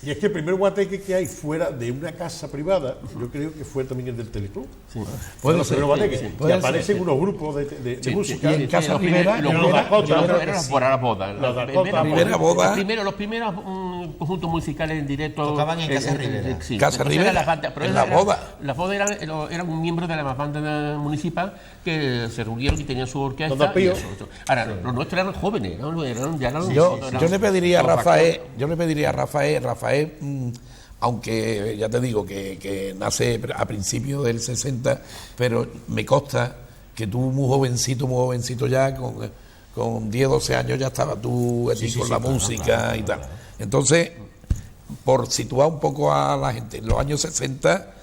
Y es que el primer guateque que hay fuera de una casa privada, yo creo que fue también el del Teleclub. Sí. Puede Los ser, primeros guateques. sí, Y puede aparecen ser. unos grupos de música. Y en Casa los Rivera, primeros- en los los Dakota, eran creo que las sí. bodas. Los Dakota, Primera boda. Los primeros conjuntos musicales en directo. Tocaban en Casa Rivera. Sí. Casa Entonces Rivera, era banda, pero en era- la boda. Las bodas eran un miembro de la banda municipal que se reunieron y tenían su orquesta. Don Pío. y eso. Ahora, los nuestros eran jóvenes, ¿no? Yo le pediría a Rafael, aunque ya te digo que nace a principios del 60, pero me consta que tú muy jovencito ya, con 10, 12 años ya estabas tú allí con la música y tal. Entonces, por situar un poco a la gente, en los años 60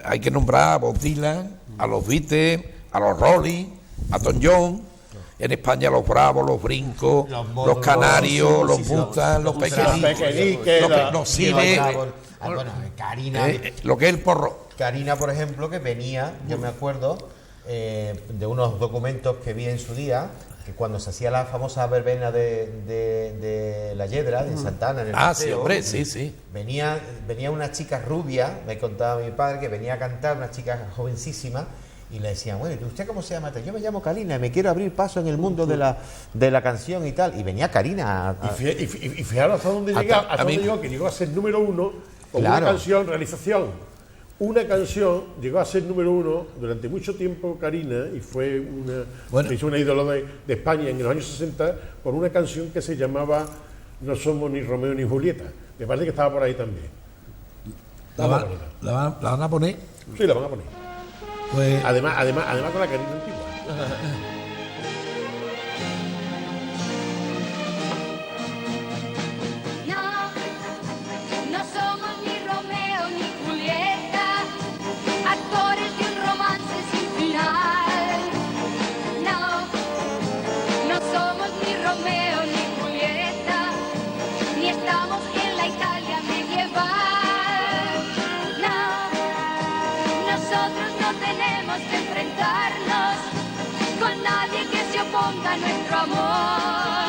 hay que nombrar a Bob Dylan, a los Beatles, a los Rolling, a Tom Jones. En España los Bravos, los Brincos, los Canarios, los Bustas, los Pequeñiques, los Cines, Bueno, Karina, lo que es el porro. Karina, por ejemplo, que venía, yo me acuerdo, de unos documentos que vi en su día, que cuando se hacía la famosa verbena de la Yedra, de Santana, en el Sí, paseo, hombre, sí. venía una chica rubia, me contaba mi padre, que venía a cantar, una chica jovencísima, y le decían, bueno, ¿y usted cómo se llama? Yo me llamo Karina y me quiero abrir paso en el mundo de la canción y tal. Y venía Karina. Y fijaros hasta dónde llegó, que llegó a ser número 1 con Claro. una canción, realización. Una canción llegó a ser número 1 durante mucho tiempo, Karina, y fue se hizo una ídola de España en los años 60 por una canción que se llamaba No somos ni Romeo ni Julieta. Me parece que estaba por ahí también. La van a poner. Sí, la van a poner. Pues, Además con la Karina antigua. No somos ni Romeo ni Julieta, actores de un romance sin final. No somos ni Romeo ni Julieta, ni estamos en la Italia medieval. Nosotros no tenemos que enfrentarnos con nadie que se oponga a nuestro amor.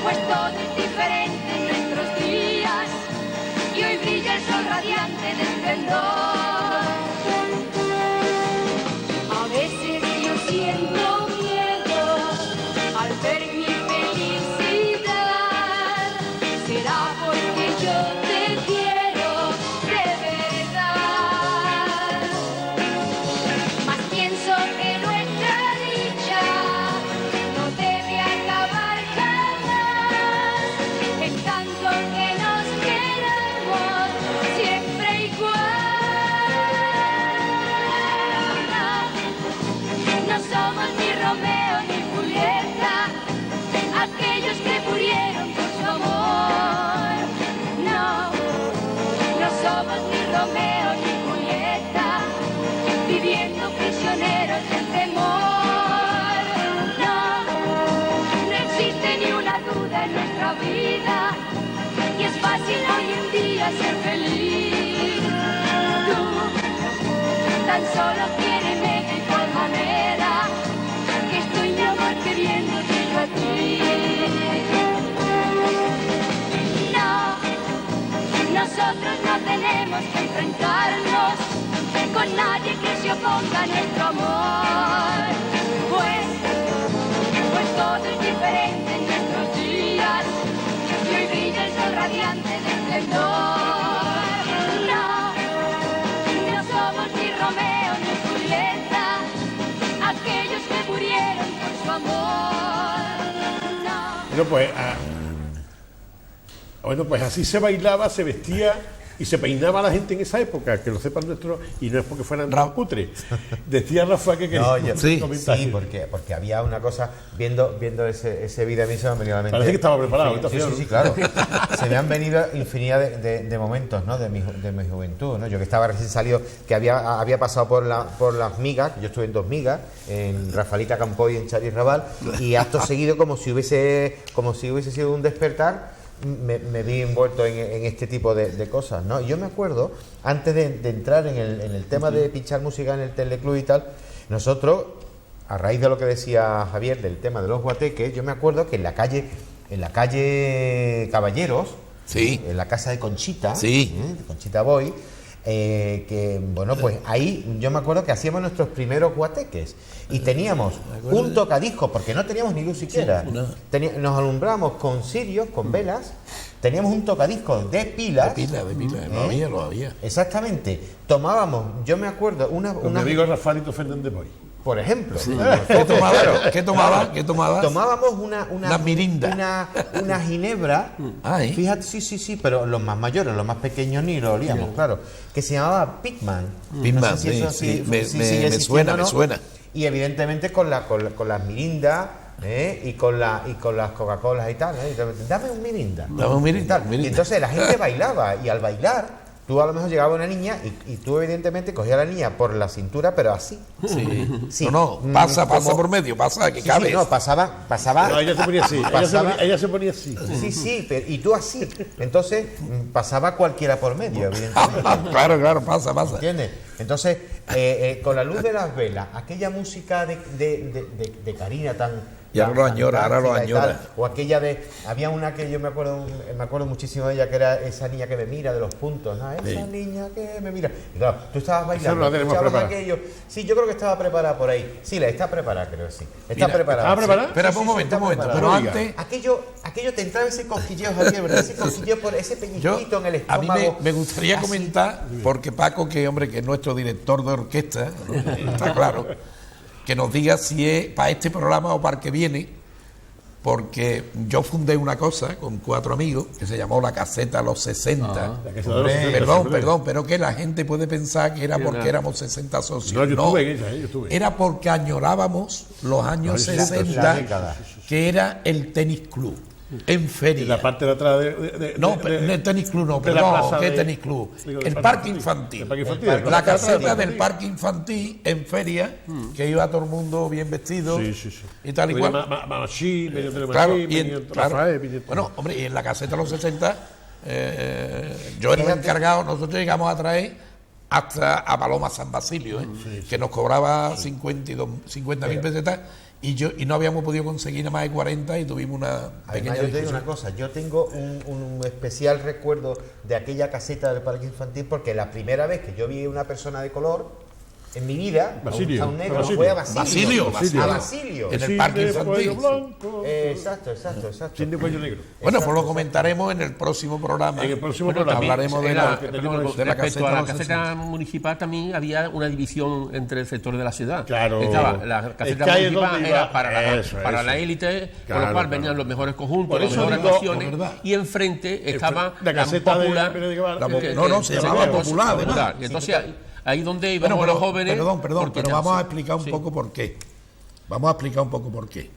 Pues todo es diferente en nuestros días y hoy brilla el sol radiante de esplendor. A veces yo siento miedo al ver mi felicidad. Será porque yo te quiero de verdad. Mas pienso que nuestra dicha no debe acabar jamás, en tanto que nos queramos siempre igual. No somos ni Romeo ni Julieta, aquellos que murieron por su amor. No somos ni Romeo ni Julieta, viviendo prisioneros del temor. No existe ni una duda en nuestra vida y es fácil hoy en día ser feliz. Tú tan solo quiéreme de tal manera que estoy, mi amor, queriéndote yo a ti. Nosotros no tenemos que enfrentarnos con nadie que se oponga a nuestro amor. Pues todo es diferente en nuestros días y hoy brilla el sol radiante de esplendor. No somos ni Romeo ni Julieta, aquellos que murieron por su amor. Bueno, pues así se bailaba, se vestía y se peinaba la gente en esa época, que lo sepan nuestros, y no es porque fueran tan cutres. Decía Rafa que quería sí, comentario. porque había una cosa, viendo ese vídeo a mí se me han venido a la mente. Parece que estaba preparado. Sí, claro. Se me han venido infinidad de momentos, ¿no? de mi juventud, ¿no? Yo que estaba recién salido, que había pasado por las migas, yo estuve en 2 migas, en Rafaelita Campoy y en Charly Raval, y acto seguido, como si hubiese sido un despertar, me vi envuelto en este tipo de cosas, ¿no? Y yo me acuerdo, antes de entrar en el tema de pinchar música en el Teleclub y tal, nosotros, a raíz de lo que decía Javier del tema de los guateques, yo me acuerdo que en la calle en la calle Caballeros, Sí. en la casa de Conchita, Sí. de Conchita Boy, que bueno, pues ahí yo me acuerdo que hacíamos nuestros primeros guateques y teníamos un tocadiscos, porque no teníamos ni luz siquiera. Nos alumbramos con cirios, con velas, teníamos un tocadiscos de pilas. De pila, lo había. Exactamente. Tomábamos, yo me acuerdo, Con mi amigo Rafaelito Fernández Boy. por ejemplo. ¿Qué tomaba? Tomábamos una mirinda. una ginebra. Ah, ¿eh? Fíjate, sí, pero los más mayores, los más pequeños ni lo olíamos, claro. Que se llamaba Pitman. Pitman, No sé si eso sí. sigue Me existiendo suena, o no. me suena. Y evidentemente con las mirindas. Y con las Coca-Colas y tal, ¿eh? Dame un mirinda. Dame un mirinda, Y tal. un mirinda. Y entonces la gente bailaba, y al bailar, tú a lo mejor llegaba una niña y tú evidentemente cogías a la niña por la cintura, pero así. Sí. Sí. No, pasa Como- por medio, pasa que Sí, cabe. sí, no, pasaba. No, ella se ponía así. Ella se ponía así. Sí, y tú así. Entonces pasaba cualquiera por medio, evidentemente. Claro, pasa. ¿Entiendes? Entonces, con la luz de las velas, aquella música de Karina tan... Y ahora lo añora, ahora lo fantástica y añora. tal, o aquella había una que yo me acuerdo muchísimo de ella, que era esa niña que me mira de los puntos, ¿no? Esa niña que me mira. Y claro, tú estabas bailando, no la tenemos escuchabas preparada. aquello. Sí, yo creo que estaba preparada por ahí. Sí, la está preparada, creo, sí. Está Mira, preparada. ¿estaba preparada? sí. Espera Sí, un sí, momento, está preparada. pero Oiga. antes... Aquello te entraba ese cosquilleo, Javier, ¿verdad? Ese cosquilleo por ese Yo, pellizquito en el a mí estómago. me gustaría así. comentar, porque Paco, que es nuestro director de orquesta, está claro, que nos diga si es para este programa o para el que viene, porque yo fundé una cosa con 4 amigos que se llamó La Caseta Los 60. La Caseta de los 60, Perdón, pero que la gente puede pensar que era porque éramos 60 socios. No, yo estuve en ella, yo estuve. Era porque añorábamos los años 60, la década. que era el tenis club en feria. En la parte de atrás El tenis club no, de la perdón, plaza ¿qué de- tenis club? digo, El del parque infantil. El parque infantil. El parque La atrás caseta del del parque infantil en feria, que iba todo el mundo bien vestido Sí. y tal y cual. Machín, Benito Claro, Machín, y en, Benito claro, Rafael, Benito- bueno, hombre, y en la caseta de los 60, yo era el Fíjate. encargado, nosotros llegamos a traer hasta a Paloma San Basilio, que nos cobraba 50.000 pesetas, y no habíamos podido conseguir nada más de 40 y tuvimos una pequeña Además, yo te digo discusión. una cosa, yo tengo un especial recuerdo de aquella caseta del parque infantil, porque la primera vez que yo vi una persona de color en mi vida, Basilio, a un negro, Basilio. fue a Basilio. Basilio. A Basilio. En el Sin parque de infantil. cuello blanco, Exacto. sin de cuello negro. Bueno, pues lo comentaremos en el próximo programa. En el próximo Bueno, programa. también hablaremos de era- la- que perdón, tenemos de la respecto caseta a la de los caseta municipal también había una división entre el sector de la ciudad. Claro. Estaba la Es caseta que ahí es municipal donde era iba- para eso, la eso. élite, con Claro, lo cual claro. venían los mejores conjuntos, Por las eso mejores digo, actuaciones, es verdad. y enfrente estaba la caseta de popular. Pérez de Guevara. Se llamaba Popular, además. Y entonces ahí donde íbamos Bueno, los jóvenes. perdón, porque pero ya- vamos a explicar un poco por qué. Vamos a explicar un poco por qué.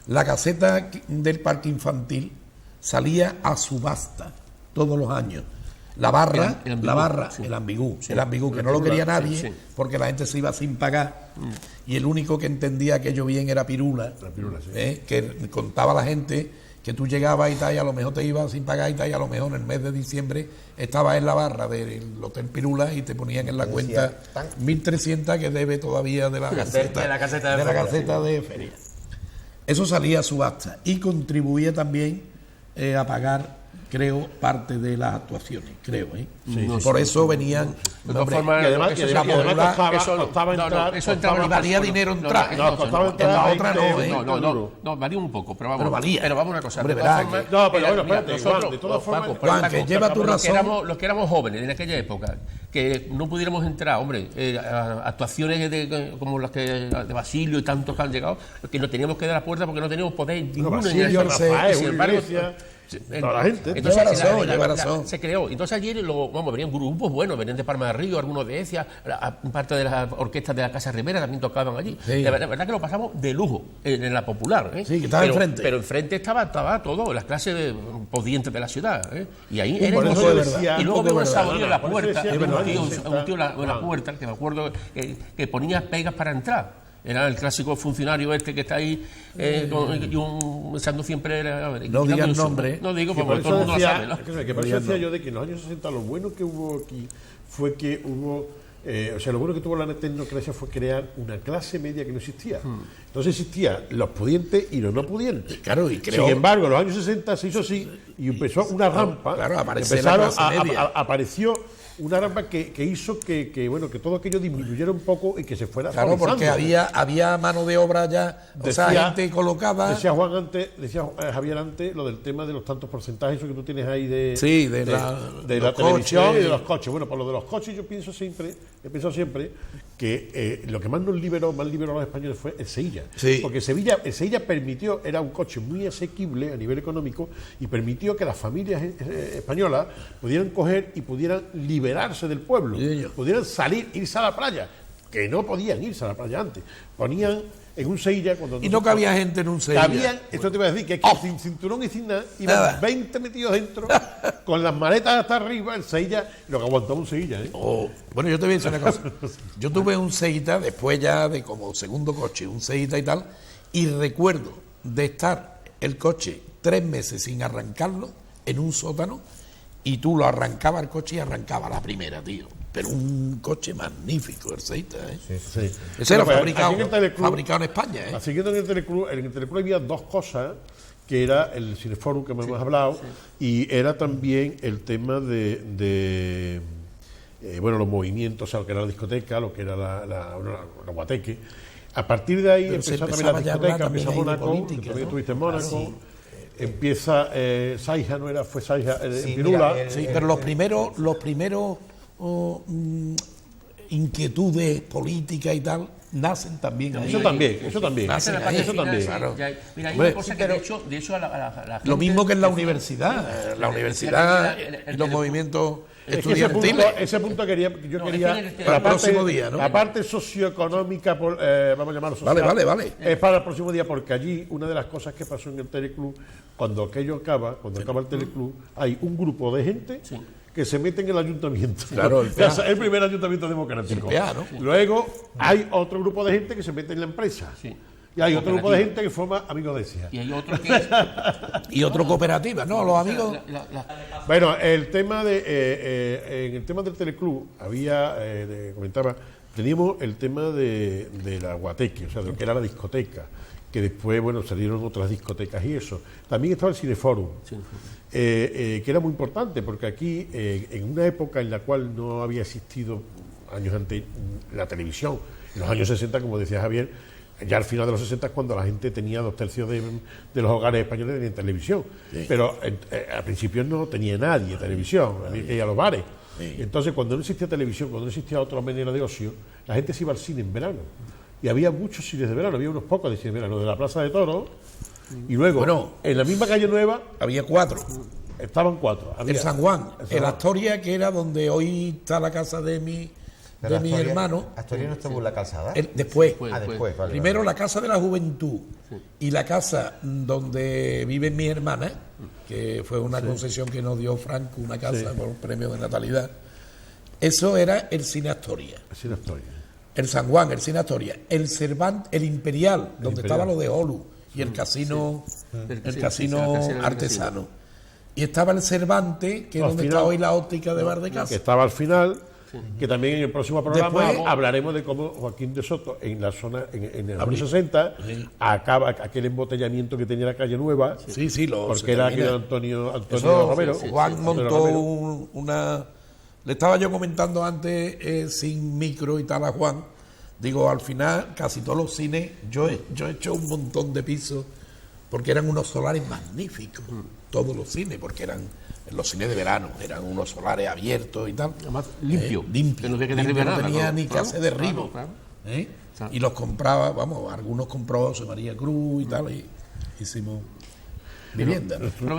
La caseta del parque infantil salía a subasta todos los años. La barra, El ambigú, el ambigú, que no lo quería nadie, sí. porque la gente se iba sin pagar, y el único que entendía aquello bien era Pirula, Pirula, sí. que contaba a la gente que tú llegabas y tal, y a lo mejor te ibas sin pagar y tal, y a lo mejor en el mes de diciembre estabas en la barra del Hotel Pirula y te ponían en la cuenta 1.300 que debe todavía de la caseta de la caseta de de la feria, caseta de feria. Eso salía a subasta y contribuía también a pagar, creo, parte de las actuaciones, creo. Por eso venían... De todas hombre, formas, Y además, eso y se además popular, costaba eso entrar, eso entraba en y el valía paso, dinero no, entrar. No, costaba entrar en la 20 otra no, euros. no, valía un poco, pero vamos. Pero valía. Pero vamos a una cosa. Hombre, de todas verá formas, que- No, pero mira, bueno, mira, espérate, nosotros, Juan, de todas formas- Paco, Juan, que lleva tu razón. Los que éramos jóvenes en aquella época, que no pudiéramos entrar, hombre, a actuaciones como las que de Basilio y tantos que han llegado, que nos teníamos que dar a la puerta porque no teníamos poder ninguno en Basilio, el Rafael, y sin embargo, Iglesia, toda la gente. entonces, Lleva razón. se creó. Entonces ayer venían grupos buenos, venían de Palma de Río, algunos de Ecia, parte de las orquestas de la Casa Rivera también tocaban allí. Sí. La verdad que lo pasamos de lujo en la popular. Sí, que estaba enfrente. Pero enfrente estaba todo, las clases pudientes de la ciudad. Y ahí era Por eso hermoso. yo decía, Y luego de había un verdad, saborío en la por eso puerta, decía, había pero un tío en la puerta, que me acuerdo que ponía pegas para entrar. Era el clásico funcionario este que está ahí echando siempre... No digas nombre. No digo, Que porque por todo el eso mundo lo sabe, ¿no? decía, que por eso decía yo de que en los años 60 lo bueno que hubo aquí fue que hubo, lo bueno que tuvo la tecnocracia fue crear una clase media que no existía. Entonces existían los pudientes y los no pudientes. Claro, y creo... Sin embargo, en los años 60 se hizo así y empezó una rampa. Claro, aparece la clase media. Apareció una rampa que hizo que todo aquello disminuyera un poco y que se fuera Claro, porque había mano de obra ya, gente colocada. Decía Javier antes, lo del tema de los tantos porcentajes, eso que tú tienes ahí de la televisión y de los coches. Bueno, por lo de los coches yo pienso siempre que lo que más liberó a los españoles fue el Sevilla. Sí. Porque el Sevilla permitió, era un coche muy asequible a nivel económico y permitió que las familias españolas pudieran coger y pudieran liberarse del pueblo, pudieran irse a la playa, que no podían irse a la playa antes. Ponían en un Sevilla cuando... Y no cabía gente en un Sevilla. Esto te iba a decir, que sin cinturón y sin nada, iban 20 metidos dentro, con las maletas hasta arriba, el Sevilla, lo que aguantaba un Sevilla, ¿eh? Bueno, yo te voy a decir una cosa. Yo tuve un Seita, después ya de como segundo coche, un Seita y tal, y recuerdo de estar el coche 3 meses sin arrancarlo en un sótano, y tú lo arrancabas el coche y arrancaba la primera, tío. Pero un coche magnífico, el Seita, ¿eh? Sí. Ese era fabricado en España, ¿eh? Así que en el Teleclub había dos cosas, que era el Cineforum que hemos hablado, y era también el tema de los movimientos, o sea, lo que era la discoteca, lo que era la guateque. A partir de ahí empezó también la discoteca, empezó Mónaco, también estuviste en Mónaco. Empieza Saija, ¿no era? Fue Saija en Pirula. Pero los primeros inquietudes políticas y tal nacen también ahí. Eso también. Claro. Mira, hay una cosa que de hecho a la gente... Lo mismo que en la universidad. La universidad, los movimientos estudiantiles. Ese punto quería para el próximo día, ¿no? La parte socioeconómica, vamos a llamarlo social. Vale. Es para el próximo día, porque allí una de las cosas que pasó en el Teleclub, cuando acaba el Teleclub, hay un grupo de gente que se mete en el ayuntamiento. Claro, el primer ayuntamiento democrático. Luego hay otro grupo de gente que se mete en la empresa. Sí. Y hay otro grupo de gente que forma amigos de SIA. Y hay otro que es... y otro cooperativa, ¿no? Los amigos... Bueno, el tema en el tema del Teleclub había, comentaba, teníamos el tema de la guateque, o sea, de lo que era la discoteca, que después, salieron otras discotecas y eso. También estaba el Cineforum, que era muy importante, porque aquí, en una época en la cual no había existido, años antes, la televisión, en los años 60, como decía Javier, ya al final de los 60 es cuando la gente tenía 2/3 de los hogares españoles tenían televisión. Sí. Pero al principio no tenía nadie televisión, había que ir a los bares. Sí. Entonces, cuando no existía televisión, cuando no existía otra manera de ocio, la gente se iba al cine en verano. Y había muchos cines de verano, había unos pocos de cines de verano, de la Plaza de Toros, y luego, en la misma calle Nueva... Había 4. Estaban 4. El San Juan, el Astoria, que era donde hoy está la casa de mi hermano. ¿Astoria no estuvo en la calzada? Después. Después. Vale, Primero la casa de la juventud y la casa donde viven mis hermanas, que fue una concesión que nos dio Franco, una casa por un premio de natalidad. Eso era el Cine Astoria. El San Juan, el Cine Astoria. El Cervantes, el Imperial, donde estaba lo de Olu y el casino, el casino artesano. Y estaba el Cervantes, que es donde está hoy la óptica de Bar de Casa. Que estaba al final. Que también en el próximo programa hablaremos de cómo Joaquín de Soto, en la zona, en el año 60, acaba aquel embotellamiento que tenía la calle Nueva, porque era aquel Antonio Romero. Juan montó una... Le estaba yo comentando antes, sin micro y tal, a Juan, digo, al final, casi todos los cines, yo he hecho un montón de pisos, porque eran unos solares magníficos, todos los cines, porque eran... Los cines de verano eran unos solares abiertos y tal. Además, limpio. No tenía ni que hacer derribo. Y los compraba, algunos compró José María Cruz y tal, y hicimos vivienda. Pero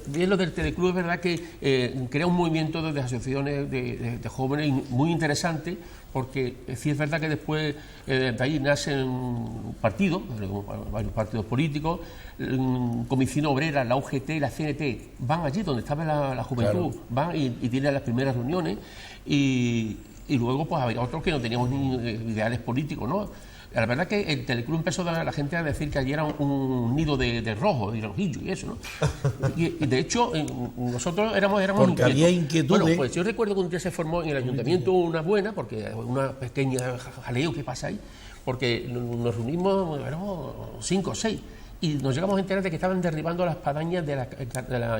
bien, lo del Teleclub es verdad que crea un movimiento de asociaciones de jóvenes muy interesante, porque sí es verdad que después de ahí nacen partidos, varios partidos políticos, Comisión Obrera, la UGT, la CNT, van allí donde estaba la juventud, van y tienen las primeras reuniones, y luego pues había otros que no teníamos ni ideales políticos, ¿no? La verdad que el Teleclub empezó a la gente a decir que allí era un nido de rojo, de rojillo y eso, ¿no? Y de hecho, nosotros éramos porque inquietos. Había inquietudes. Bueno, pues yo recuerdo que un día se formó en el ayuntamiento una buena, porque una pequeña jaleo que pasa ahí, porque nos reunimos, éramos 5 o 6, y nos llegamos a enterar de que estaban derribando las espadañas de la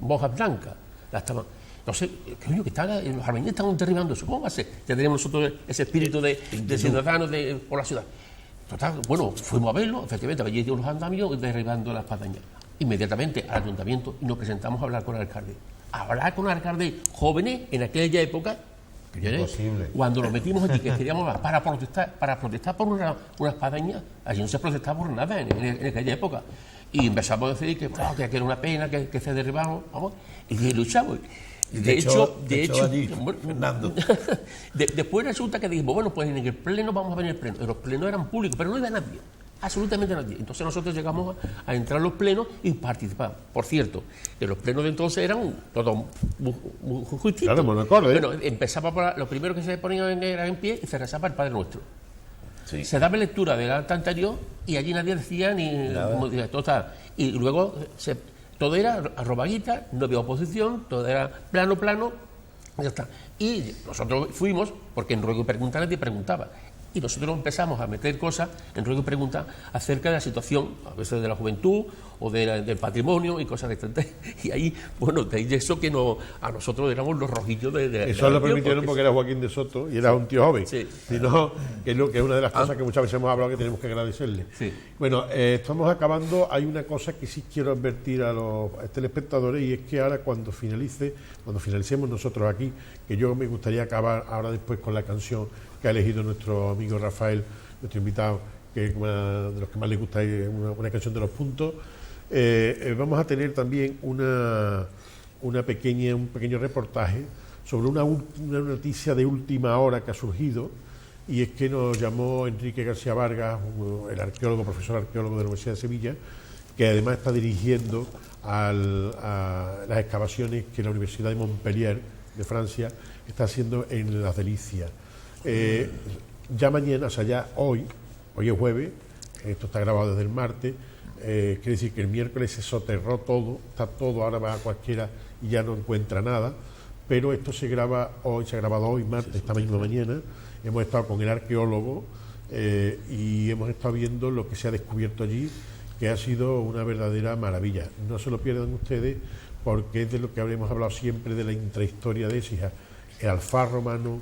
monjas blancas. No sé, coño, que los armenios estaban derribando eso. ¿Cómo va a ser? Ya tenemos nosotros ese espíritu de ciudadanos por la ciudad. Total, bueno, fuimos a verlo, efectivamente, allí dio los andamios derribando las espadañas. Inmediatamente al ayuntamiento y nos presentamos a hablar con el alcalde. Hablar con el alcalde jóvenes en aquella época, imposible. Cuando nos metimos allí, que queríamos hablar para protestar por una espadaña, allí no se protestaba por nada en aquella época. Y empezamos a decir que era una pena que se derribaron, vamos, y luchamos. De hecho, Fernando. Después resulta que dijimos, bueno, pues en el pleno vamos a ver el pleno. Los plenos eran públicos, pero no iba nadie, absolutamente nadie. Entonces nosotros llegamos a entrar a los plenos y participar. Por cierto, que los plenos de entonces eran todos muy justitos. Claro, monocorde. Bueno, empezaba por lo primero que se ponía era en pie y se rezaba el Padre Nuestro. Sí. Se daba lectura del acta anterior y allí nadie decía ni como decía, todo estaba. Y luego todo era arrobaguita, no había oposición, todo era plano, y ya está. Y nosotros fuimos, porque en Ruego y Pregunta nadie preguntaba. Y nosotros empezamos a meter cosas en Ruego y Pregunta acerca de la situación, a veces de la juventud o del patrimonio y cosas de estas. Y ahí, bueno, de ahí eso que a nosotros éramos los rojillos de eso lo permitieron porque era Joaquín de Soto y era un tío joven. Sí. Sino, que es una de las cosas que muchas veces hemos hablado que tenemos que agradecerle. Sí. Bueno, estamos acabando. Hay una cosa que sí quiero advertir a los telespectadores, y es que ahora cuando finalicemos nosotros aquí, que yo me gustaría acabar ahora después con la canción que ha elegido nuestro amigo Rafael, nuestro invitado, que es una de los que más le gusta, una canción de los puntos. Vamos a tener también un pequeño reportaje sobre una noticia de última hora que ha surgido, y es que nos llamó Enrique García Vargas, el arqueólogo, profesor arqueólogo de la Universidad de Sevilla, que además está dirigiendo a las excavaciones que la Universidad de Montpellier de Francia está haciendo en Las Delicias. Ya mañana, o sea, ya hoy es jueves, esto está grabado desde el martes, quiere decir que el miércoles se soterró todo, está todo, ahora va a cualquiera y ya no encuentra nada, pero esto se ha grabado hoy, martes, esta misma mañana. Hemos estado con el arqueólogo y hemos estado viendo lo que se ha descubierto allí, que ha sido una verdadera maravilla. No se lo pierdan ustedes, porque es de lo que habremos hablado siempre, de la intrahistoria de Écija. El alfar romano,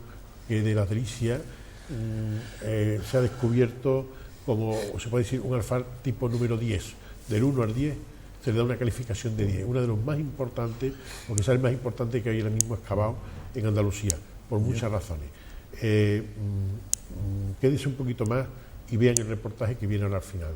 que de Las Delicias se ha descubierto como, se puede decir, un alfar tipo número 10. Del 1 al 10 se le da una calificación de 10. Uno de los más importantes, porque es el más importante que hay ahora mismo excavado en Andalucía, por muchas razones. Quédese un poquito más y vean el reportaje que viene ahora al final.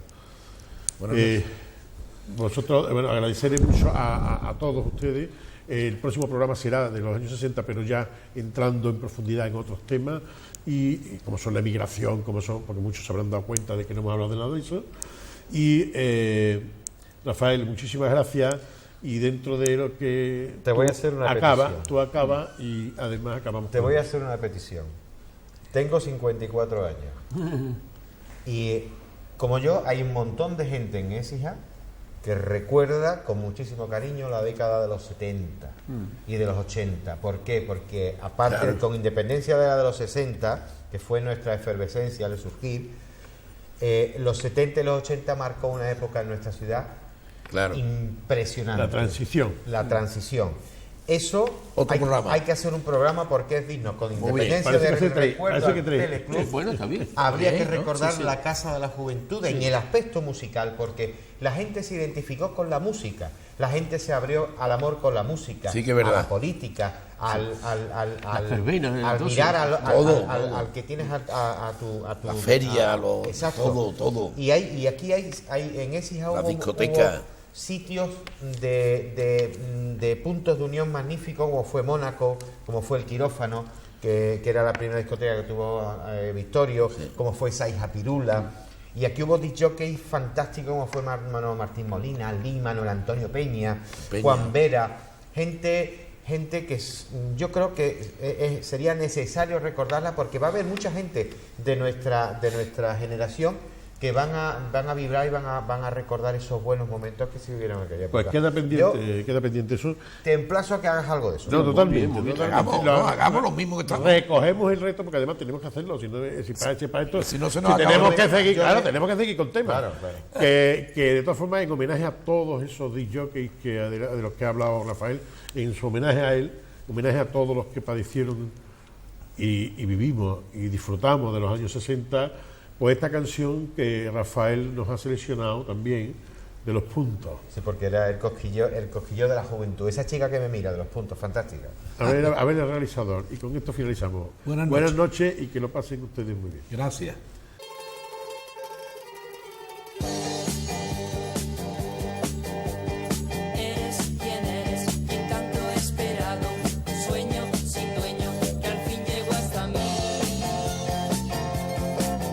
Vosotros, agradecerles mucho a todos ustedes. El próximo programa será de los años 60, pero ya entrando en profundidad en otros temas, y como son la emigración, porque muchos se habrán dado cuenta de que no hemos hablado de nada de eso. Y Rafael, muchísimas gracias, y dentro de lo que te voy a hacer una petición. Tú acabas y además acabamos. Te voy a hacer una petición. Tengo 54 años y como yo hay un montón de gente en Écija que recuerda con muchísimo cariño la década de los 70 y de los 80. ¿Por qué? Porque aparte, claro, con independencia de la de los 60, que fue nuestra efervescencia al surgir, los 70 y los 80 marcó una época en nuestra ciudad, claro, impresionante. La transición. Eso hay que hacer un programa porque es digno, con independencia de recuerdo al Teleclub. Bueno, está bien. Habría que recordar la Casa de la Juventud en el aspecto musical, porque la gente se identificó con la música, la gente se abrió al amor con la música, sí, que a la política, al mirar al que tienes a tu la feria, todo. Y aquí hay en Écija la discoteca, sitios de puntos de unión magníficos, como fue Mónaco, como fue el Quirófano, que era la primera discoteca que tuvo Victorio, sí, como fue Saija Pirula. Y aquí hubo discjockeys fantásticos, como fue Manuel Martín Molina, Manuel Antonio Peña, Juan Vera, gente que yo creo que sería necesario recordarla, porque va a haber mucha gente de nuestra generación que van a vibrar y van a recordar esos buenos momentos que se vivieron en aquella época. Pues queda pendiente eso. Te emplazo a que hagas algo de eso. No, totalmente. Hagamos lo mismo que estamos. Recogemos el reto porque además tenemos que hacerlo. Si para esto, Si no se nos acaba tenemos de- que seguir, tenemos que seguir con temas. Claro. Que de todas formas, en homenaje a todos esos disc jockeys de los que ha hablado Rafael, en su homenaje a él, homenaje a todos los que padecieron y vivimos y disfrutamos de los años 60, pues esta canción que Rafael nos ha seleccionado también, de Los Puntos. Sí, porque era el cosquillo de la juventud. Esa chica que me mira, de Los Puntos, fantástica. A ver el realizador. Y con esto finalizamos. Buenas noches y que lo pasen ustedes muy bien. Gracias. Eres quien tanto he esperado, un sueño sin dueño que al fin llegó hasta mí.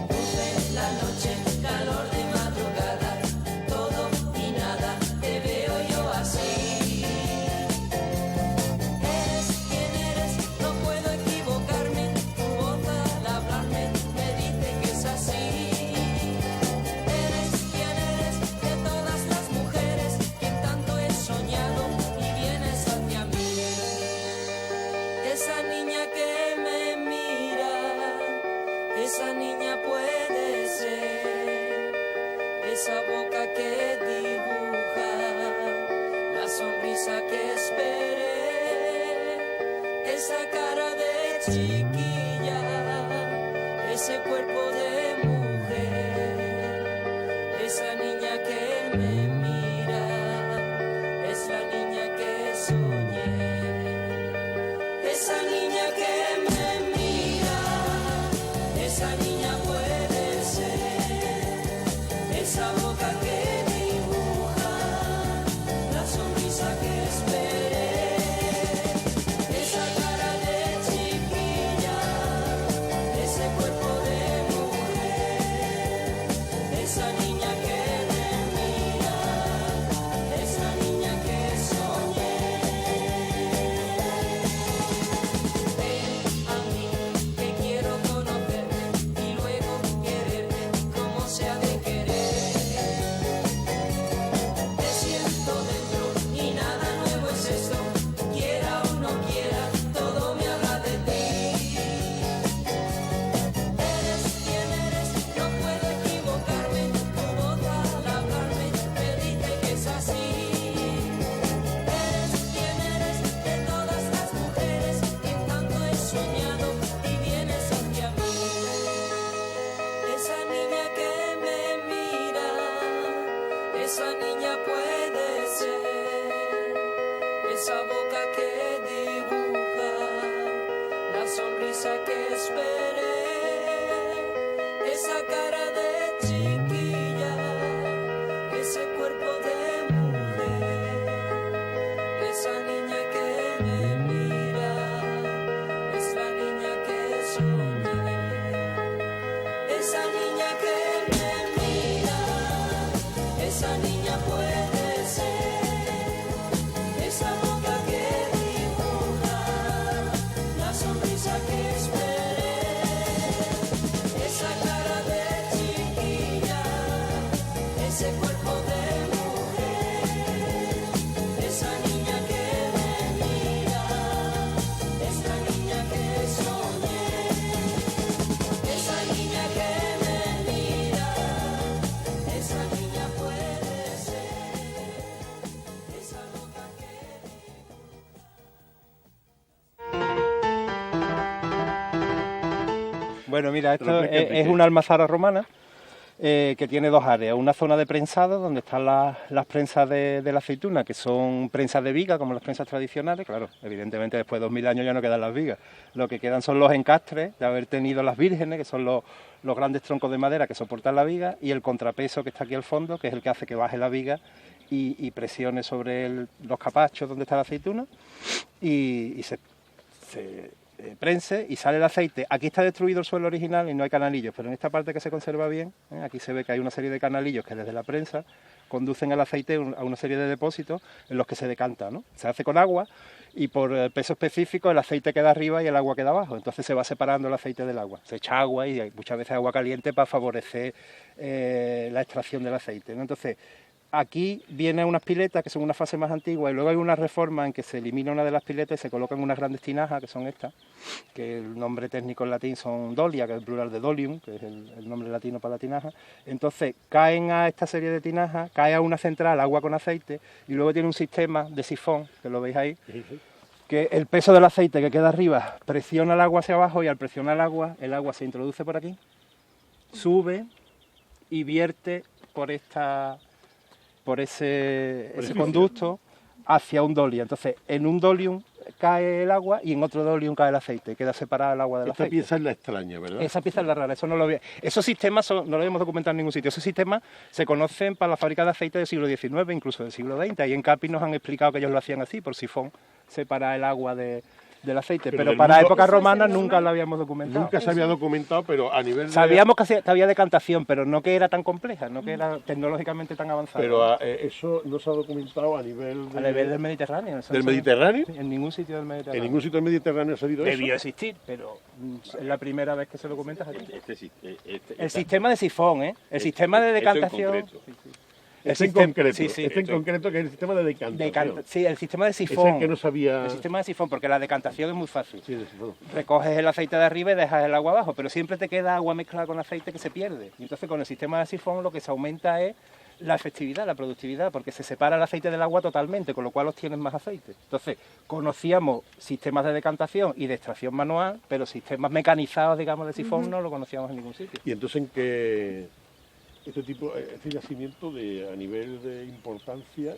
Dulce la noche, calor de madrugada, todo y nada, te veo yo así. Eres quien eres, no puedo equivocarme, tu voz al hablarme me dice que es así. Eres quien eres, de todas las mujeres, quien tanto he soñado y vienes hacia mí. Esa niña que me mira, esa niña puede ser, esa boca que dibuja, la sonrisa que esperé, esa cara de chiquilla, ese cuerpo de mujer, esa niña que me mira, es la niña que soñé. Esa niña que me mira, esa niña puede ser, esa boca que dibuja, la sonrisa que esperé, esa cara de chiquilla, ese cuerpo de mujer, esa niña que me mira, es la niña que soñé. Ven a mí, que quiero conocerte y luego quererte como se ha de querer. Te siento dentro y nada nuevo es esto, quiera o no quiera, todo me habla de ti. Eres quien eres, no puedo equivocarme, tu voz al hablarme me dice que es así. Eres quien eres, de todas las mujeres, quien tanto he soñado y vienes hacia mí. Esa niña que me mira, esa niña puede ser, esa boca que dibuja, la sonrisa que esperé, esa cara de chiquilla, ese cuerpo de mujer, esa niña que me mira, es la niña que soñé. Esa niña que me mira, esa niña puede ser, esa boca que dibuja, la sonrisa que esperé, esa cara de chiquilla, ese cuerpo de mujer, esa niña que me mira, es la niña que soñé. Esa niña que me mira, esa niña puede ser, esa boca que Bueno, mira, esto es una almazara romana que tiene dos áreas. Una zona de prensado, donde están las prensas de la aceituna, que son prensas de viga, como las prensas tradicionales. Claro, evidentemente después de 2000 años ya no quedan las vigas. Lo que quedan son los encastres, de haber tenido las vírgenes, que son los grandes troncos de madera que soportan la viga, y el contrapeso que está aquí al fondo, que es el que hace que baje la viga y presione sobre los capachos donde está la aceituna, y se prense y sale el aceite. Aquí está destruido el suelo original y no hay canalillos, pero en esta parte que se conserva bien, aquí se ve que hay una serie de canalillos que desde la prensa conducen el aceite a una serie de depósitos en los que se decanta, ¿no? Se hace con agua y por el peso específico el aceite queda arriba y el agua queda abajo, entonces se va separando el aceite del agua. Se echa agua y hay muchas veces agua caliente para favorecer la extracción del aceite, ¿no? Entonces, aquí vienen unas piletas que son una fase más antigua y luego hay una reforma en que se elimina una de las piletas y se colocan unas grandes tinajas, que son estas, que el nombre técnico en latín son dolia, que es el plural de dolium, que es el nombre latino para la tinaja. Entonces caen a esta serie de tinajas, cae a una central agua con aceite y luego tiene un sistema de sifón, que lo veis ahí, que el peso del aceite que queda arriba presiona el agua hacia abajo y al presionar el agua se introduce por aquí, sube y vierte por ese conducto hacia un dolium. Entonces, en un dolium cae el agua y en otro dolium cae el aceite, queda separada el agua del aceite. Esta pieza es la extraña, ¿verdad? Esa pieza es la rara, eso no lo había. Esos sistemas no lo habíamos documentado en ningún sitio. Esos sistemas se conocen para la fábrica de aceite del siglo XIX, incluso del siglo XX. Y en CAPI nos han explicado que ellos lo hacían así, por sifón, separar el agua del aceite. Pero para época romana nunca lo habíamos documentado. Nunca se había documentado, pero a nivel de... Sabíamos que había decantación, pero no que era tan compleja, no que era tecnológicamente tan avanzada. Pero eso no se ha documentado a nivel del Mediterráneo. ¿Del Mediterráneo? En ningún sitio del Mediterráneo. ¿En ningún sitio del Mediterráneo ha salido eso? Debió existir, pero es la primera vez que se documenta aquí. El sistema de sifón, ¿eh? El sistema de decantación... Este en concreto, que es el sistema de decantación. Sí, el sistema de sifón. Es el que no sabía... El sistema de sifón, porque la decantación es muy fácil. Sí, de sifón. Recoges el aceite de arriba y dejas el agua abajo, pero siempre te queda agua mezclada con aceite que se pierde. Y entonces con el sistema de sifón lo que se aumenta es la efectividad, la productividad, porque se separa el aceite del agua totalmente, con lo cual obtienes más aceite. Entonces, conocíamos sistemas de decantación y de extracción manual, pero sistemas mecanizados, digamos, de sifón no lo conocíamos en ningún sitio. ¿Y entonces en qué...? Este tipo, este yacimiento a nivel de importancia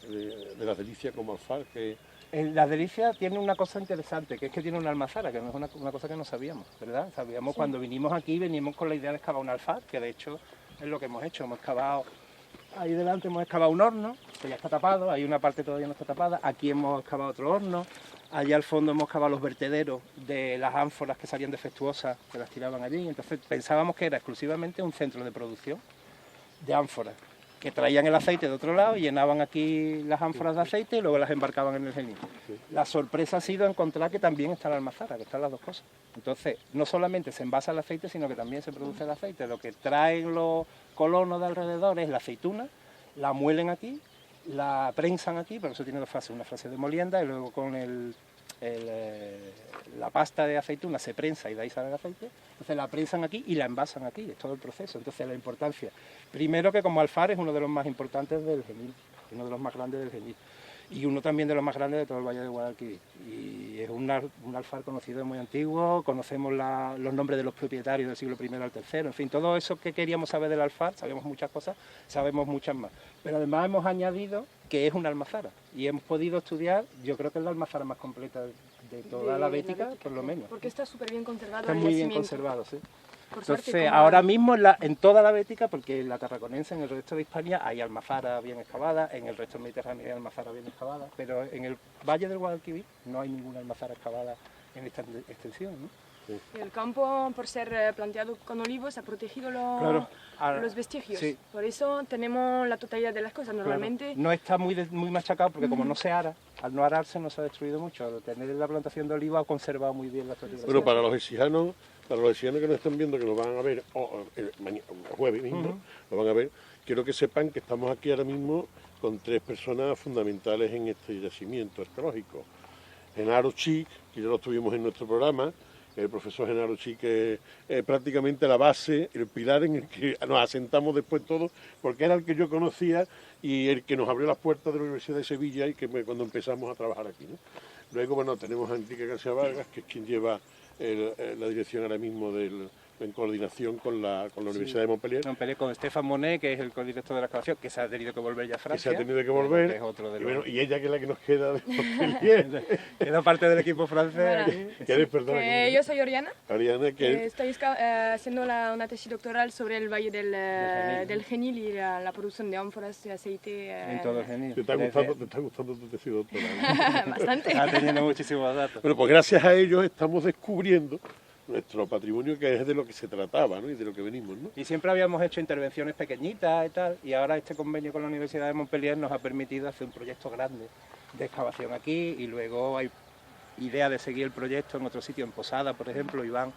de las delicias como Alfar, que... Las delicias tiene una cosa interesante, que es que tiene una almazara, que no es una cosa que no sabíamos, ¿verdad? Sabíamos cuando vinimos aquí, veníamos con la idea de excavar un alfar, que de hecho es lo que hemos hecho, hemos excavado, ahí delante hemos excavado un horno, que ya está tapado, hay una parte todavía no está tapada, aquí hemos excavado otro horno, allá al fondo hemos excavado los vertederos de las ánforas que salían defectuosas, que las tiraban allí, entonces pensábamos que era exclusivamente un centro de producción de ánforas, que traían el aceite de otro lado, llenaban aquí las ánforas de aceite y luego las embarcaban en el genil. La sorpresa ha sido encontrar que también está la almazara, que están las dos cosas. Entonces, no solamente se envasa el aceite, sino que también se produce el aceite. Lo que traen los colonos de alrededor es la aceituna, la muelen aquí, la prensan aquí, pero eso tiene dos fases, una fase de molienda y luego con la pasta de aceituna se prensa y de ahí sale el aceite, entonces la prensan aquí y la envasan aquí, es todo el proceso. Entonces la importancia, primero que como alfar es uno de los más importantes del Genil, uno de los más grandes del Genil, y uno también de los más grandes de todo el Valle de Guadalquivir, y es un alfar conocido de muy antiguo, conocemos los nombres de los propietarios del siglo I al III, en fin, todo eso que queríamos saber del alfar, sabemos muchas cosas, sabemos muchas más, pero además hemos añadido que es una almazara, y hemos podido estudiar, yo creo que es la almazara más completa de toda la Bética, por lo menos. Porque está súper bien conservado. Está muy bien conservado, sí. Entonces, ahora mismo en toda la Bética, porque en la Tarraconense, en el resto de Hispania, hay almazaras bien excavadas, en el resto del Mediterráneo hay almazaras bien excavadas, pero en el Valle del Guadalquivir no hay ninguna almazara excavada en esta extensión, ¿no? Sí. El campo, por ser planteado con olivos, ha protegido los vestigios. Sí. Por eso tenemos la totalidad de las cosas. Normalmente... Claro. No está muy machacado porque como no se ara, al no ararse no se ha destruido mucho. Al tener la plantación de oliva ha conservado muy bien la totalidad. Bueno, para los exijanos que nos están viendo, que nos van a ver el jueves mismo, lo van a ver, quiero que sepan que estamos aquí ahora mismo con tres personas fundamentales en este yacimiento arqueológico. Genaro Chic, que ya lo tuvimos en nuestro programa, el profesor Genaro Chic, que es prácticamente la base, el pilar en el que nos asentamos después todos, porque era el que yo conocía y el que nos abrió las puertas de la Universidad de Sevilla y que cuando empezamos a trabajar aquí, ¿no? Luego, bueno, tenemos a Enrique García Vargas, que es quien lleva la dirección ahora mismo del en coordinación con la Universidad de Montpellier. Montpellier, con Stéphane Monet, que es el codirector de la excavación, que se ha tenido que volver ya a Francia. Que se ha tenido que volver, que es otro de y, los... bueno, y ella que es la que nos queda de Montpellier. Queda parte del equipo francés. Bueno, ¿Quieres, perdón? yo soy Oriana. Oriana, que Estoy haciendo una tesis doctoral sobre el valle del Genil y la producción de ánforas de aceite. En todo el Genil. ¿Te está gustando tu tesis doctoral? Bastante. Está teniendo muchísimos datos. Bueno, pues gracias a ellos estamos descubriendo nuestro patrimonio, que es de lo que se trataba, ¿no? Y de lo que venimos, ¿no? Y siempre habíamos hecho intervenciones pequeñitas y tal, y ahora este convenio con la Universidad de Montpellier nos ha permitido hacer un proyecto grande de excavación aquí, y luego hay idea de seguir el proyecto en otro sitio, en Posada, por ejemplo. Iván,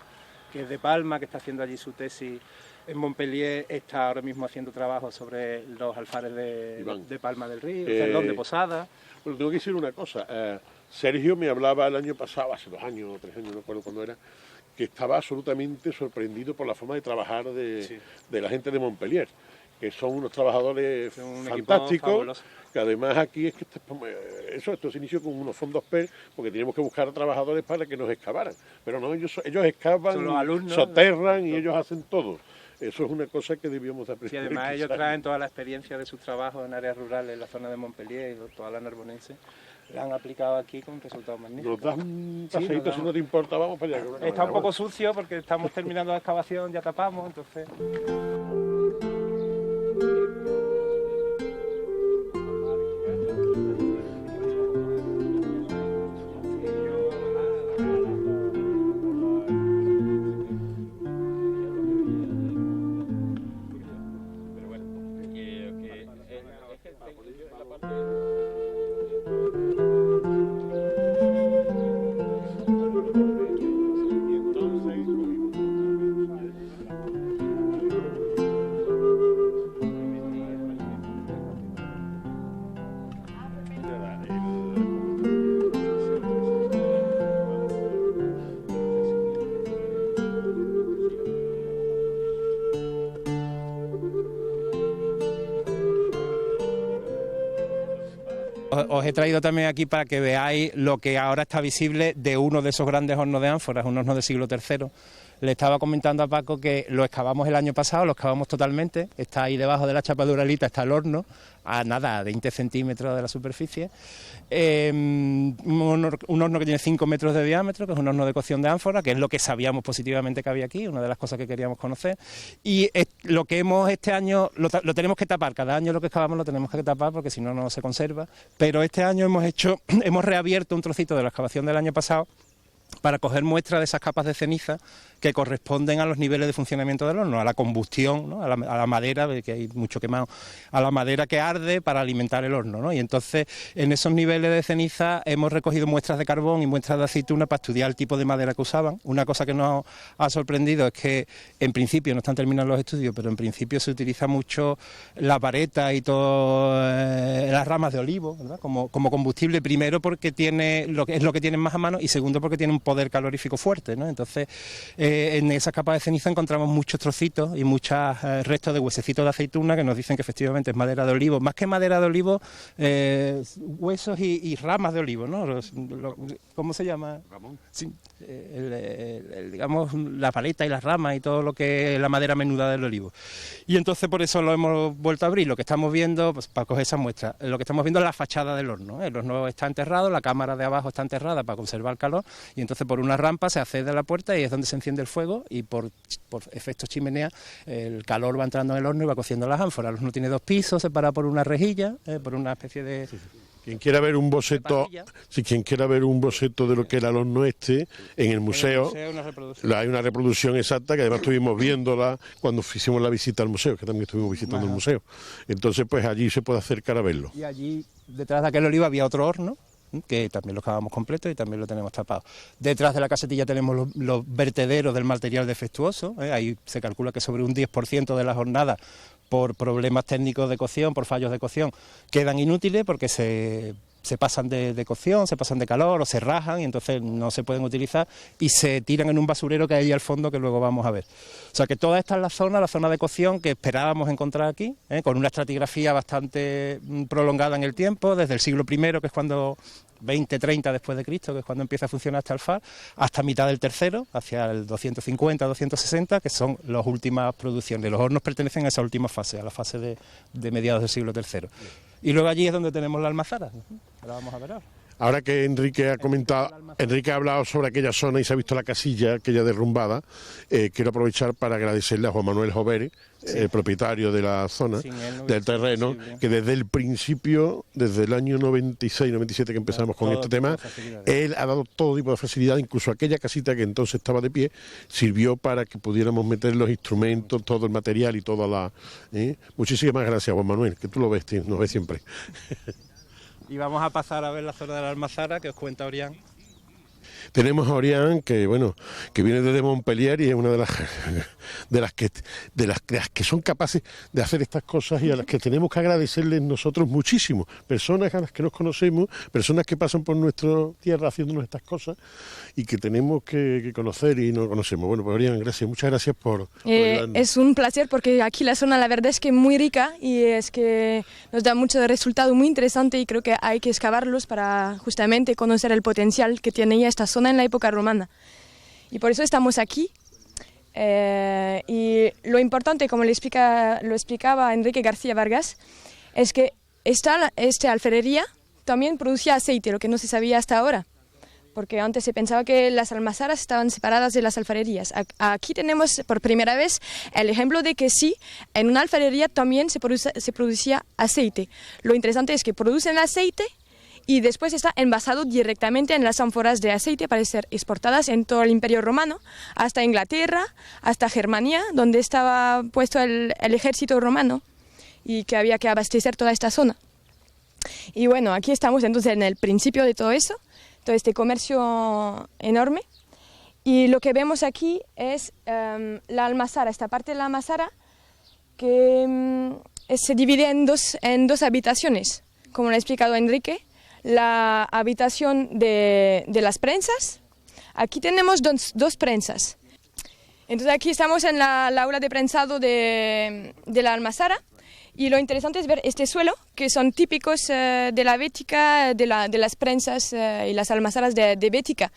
que es de Palma, que está haciendo allí su tesis en Montpellier, está ahora mismo haciendo trabajo sobre los alfares de Palma del Río, perdón, de Posada. Bueno, tengo que decir una cosa. Sergio me hablaba el año pasado, hace 2 años o 3 años, no recuerdo cuándo era, que estaba absolutamente sorprendido por la forma de trabajar de la gente de Montpellier, que son unos trabajadores fantásticos, que además aquí es que esto se inició con unos fondos PER, porque teníamos que buscar trabajadores para que nos excavaran, pero no, ellos excavan, alumnos, soterran, y ellos hacen todo. Eso es una cosa que debíamos de apreciar. Y además ellos traen toda la experiencia de sus trabajos en áreas rurales, en la zona de Montpellier y toda la narbonense, la han aplicado aquí con resultados magníficos. Nos das un paseíto, si no te importa, vamos para allá. Está un poco sucio porque estamos terminando la excavación, ya tapamos, entonces... Os he traído también aquí para que veáis lo que ahora está visible de uno de esos grandes hornos de ánforas, un horno del siglo III. Le estaba comentando a Paco que lo excavamos el año pasado, lo excavamos totalmente, está ahí debajo de la chapa de uralita, está el horno, a nada, a 20 centímetros de la superficie. Un horno que tiene 5 metros de diámetro, que es un horno de cocción de ánfora, que es lo que sabíamos positivamente que había aquí, una de las cosas que queríamos conocer. Y lo que hemos este año, lo tenemos que tapar, cada año lo que excavamos lo tenemos que tapar porque si no, no se conserva. Pero este año hemos reabierto un trocito de la excavación del año pasado para coger muestras de esas capas de ceniza que corresponden a los niveles de funcionamiento del horno, a la combustión, ¿no? a la madera, que hay mucho quemado, a la madera que arde para alimentar el horno, ¿no? Y entonces en esos niveles de ceniza hemos recogido muestras de carbón y muestras de aceituna para estudiar el tipo de madera que usaban. Una cosa que nos ha sorprendido es que en principio, no están terminados los estudios, pero en principio se utiliza mucho la vareta y todas las ramas de olivo, ¿verdad? Como combustible, primero porque es lo que tienen más a mano, y segundo porque tiene un poder calorífico fuerte, ¿no? Entonces en esas capas de ceniza encontramos muchos trocitos y muchos restos de huesecitos de aceituna que nos dicen que efectivamente es madera de olivo, más que madera de olivo, huesos y ramas de olivo, ¿no? ¿Cómo se llama? Ramón. Sí, digamos, la paleta y las ramas y todo lo que es la madera menuda del olivo. Y entonces por eso lo hemos vuelto a abrir. Lo que estamos viendo, pues, para coger esas muestras, lo que estamos viendo es la fachada del horno, ¿eh? El horno está enterrado, la cámara de abajo está enterrada para conservar el calor, y entonces por una rampa se accede a la puerta y es donde se enciende el fuego, y por efectos chimenea el calor va entrando en el horno y va cociendo las ánforas. El horno tiene 2 pisos, separado por una rejilla, por una especie de... Quien quiera ver un boceto, quien quiera ver un boceto de lo que era el horno en el museo, hay una reproducción exacta, que además estuvimos viéndola cuando hicimos la visita al museo, que también estuvimos visitando el museo. Entonces, pues allí se puede acercar a verlo. Y allí, detrás de aquel olivo, había otro horno, que también lo excavamos completo y también lo tenemos tapado. Detrás de la casetilla tenemos los vertederos del material defectuoso, ahí se calcula que sobre un 10% de la jornada, por problemas técnicos de cocción, por fallos de cocción, quedan inútiles porque se pasan de cocción, se pasan de calor o se rajan y entonces no se pueden utilizar y se tiran en un basurero que hay ahí al fondo, que luego vamos a ver. O sea que toda esta es la zona de cocción que esperábamos encontrar aquí, con una estratigrafía bastante prolongada en el tiempo, desde el siglo I, que es cuando 20-30 después de Cristo, que es cuando empieza a funcionar este alfar, hasta mitad del tercero, hacia el 250-260, que son las últimas producciones. Los hornos pertenecen a esa última fase, a la fase de mediados del siglo III. Y luego allí es donde tenemos la almazara. Ahora vamos a ver ahora. Ahora que Enrique ha comentado, Enrique ha hablado sobre aquella zona y se ha visto la casilla, aquella derrumbada, quiero aprovechar para agradecerle a Juan Manuel Jovere, el propietario de la zona, del terreno, que desde el principio, desde el año 96-97 que empezamos con este tema, él ha dado todo tipo de facilidad, incluso aquella casita que entonces estaba de pie, sirvió para que pudiéramos meter los instrumentos, todo el material y toda la... Muchísimas gracias, Juan Manuel, que tú lo ves, nos ves siempre. Y vamos a pasar a ver la zona de la almazara que os cuenta Orián. Tenemos a Orián, que bueno, que viene desde Montpellier y es una de las que son capaces de hacer estas cosas y a las que tenemos que agradecerles nosotros muchísimo. Personas a las que nos conocemos, personas que pasan por nuestra tierra haciéndonos estas cosas y que tenemos que conocer y no conocemos. Bueno, pues Orián, gracias, muchas gracias por ayudarnos. Es un placer porque aquí la zona la verdad es que muy rica y es que nos da mucho resultado muy interesante y creo que hay que excavarlos para justamente conocer el potencial que tiene ya esta zona en la época romana. Y por eso estamos aquí. Y lo importante, como lo explicaba Enrique García Vargas, es que esta alfarería también producía aceite, lo que no se sabía hasta ahora, porque antes se pensaba que las almazaras estaban separadas de las alfarerías. Aquí tenemos por primera vez el ejemplo de que sí, en una alfarería también se producía aceite. Lo interesante es que producen aceite y después está envasado directamente en las ánforas de aceite para ser exportadas en todo el Imperio Romano, hasta Inglaterra, hasta Germania, donde estaba puesto el ejército romano y que había que abastecer toda esta zona. Y bueno, aquí estamos entonces en el principio de todo eso, todo este comercio enorme. Y lo que vemos aquí es la almazara, esta parte de la almazara que se divide en dos habitaciones, como lo ha explicado Enrique. La habitación de las prensas. Aquí tenemos dos prensas. Entonces aquí estamos en la aula de prensado de la almazara y lo interesante es ver este suelo, que son típicos de la Bética, de las prensas y las almazaras de Bética.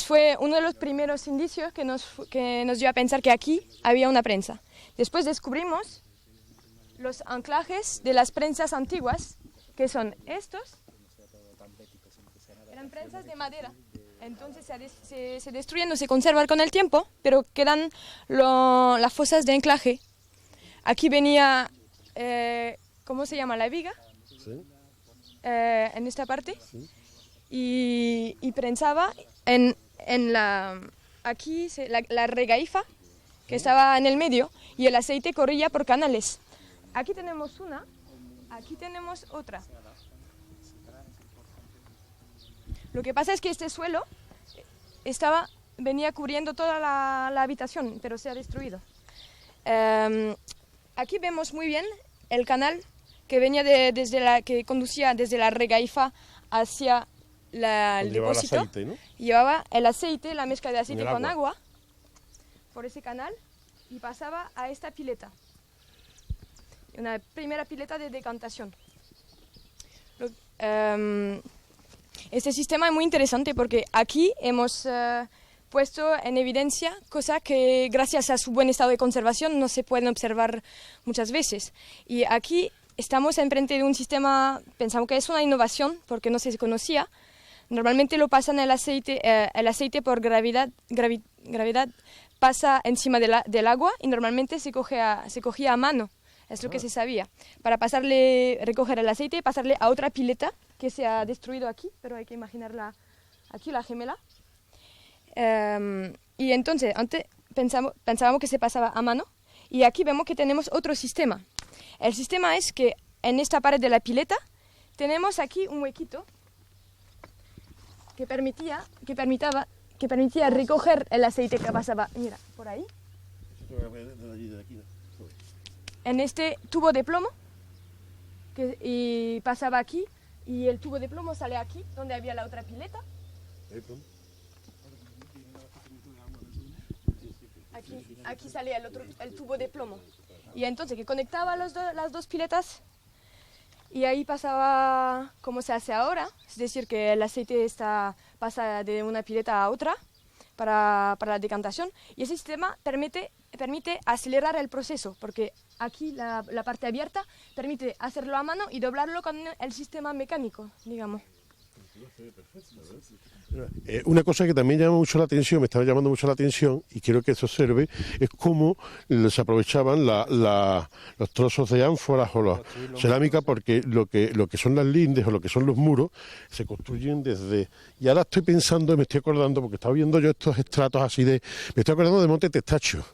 Fue uno de los primeros indicios que nos dio a pensar que aquí había una prensa. Después descubrimos los anclajes de las prensas antiguas, que son estos. Eran prensas de madera, entonces se destruyen, no se conservan con el tiempo, pero quedan las fosas de anclaje. Aquí venía, ¿cómo se llama? La viga, ¿sí? En esta parte, sí. y prensaba aquí la regaifa, que estaba en el medio, y el aceite corría por canales. Aquí tenemos una, aquí tenemos otra. Lo que pasa es que este suelo venía cubriendo toda la habitación, pero se ha destruido. Aquí vemos muy bien el canal que venía que conducía desde la regaifa hacia el depósito. El aceite, ¿no? Llevaba el aceite, la mezcla de aceite con agua, por ese canal y pasaba a esta pileta. Una primera pileta de decantación. Este sistema es muy interesante porque aquí hemos puesto en evidencia cosas que gracias a su buen estado de conservación no se pueden observar muchas veces. Y aquí estamos enfrente de un sistema, pensamos que es una innovación porque no se conocía. Normalmente lo pasan el aceite por gravedad pasa encima del agua y normalmente se cogía a mano. Es lo que se sabía. Para recoger el aceite y pasarle a otra pileta que se ha destruido aquí, pero hay que imaginarla aquí, la gemela. Y entonces, antes pensábamos que se pasaba a mano y aquí vemos que tenemos otro sistema. El sistema es que en esta pared de la pileta tenemos aquí un huequito que permitía recoger el aceite que pasaba, mira, por ahí. En este tubo de plomo y pasaba aquí y el tubo de plomo sale aquí donde había la otra pileta. Aquí sale el tubo de plomo y entonces que conectaba las dos piletas y ahí pasaba como se hace ahora, es decir, que el aceite pasa de una pileta a otra para la decantación, y ese sistema permite acelerar el proceso, porque aquí la parte abierta permite hacerlo a mano y doblarlo con el sistema mecánico, digamos. Una cosa que también llama mucho la atención, me estaba llamando mucho la atención, y quiero que se observe, es cómo se aprovechaban los trozos de ánforas o la cerámica, porque lo que son las lindes o lo que son los muros se construyen desde... Y ahora estoy pensando, me estoy acordando, porque estaba viendo yo estos estratos así me estoy acordando de Monte Testacho.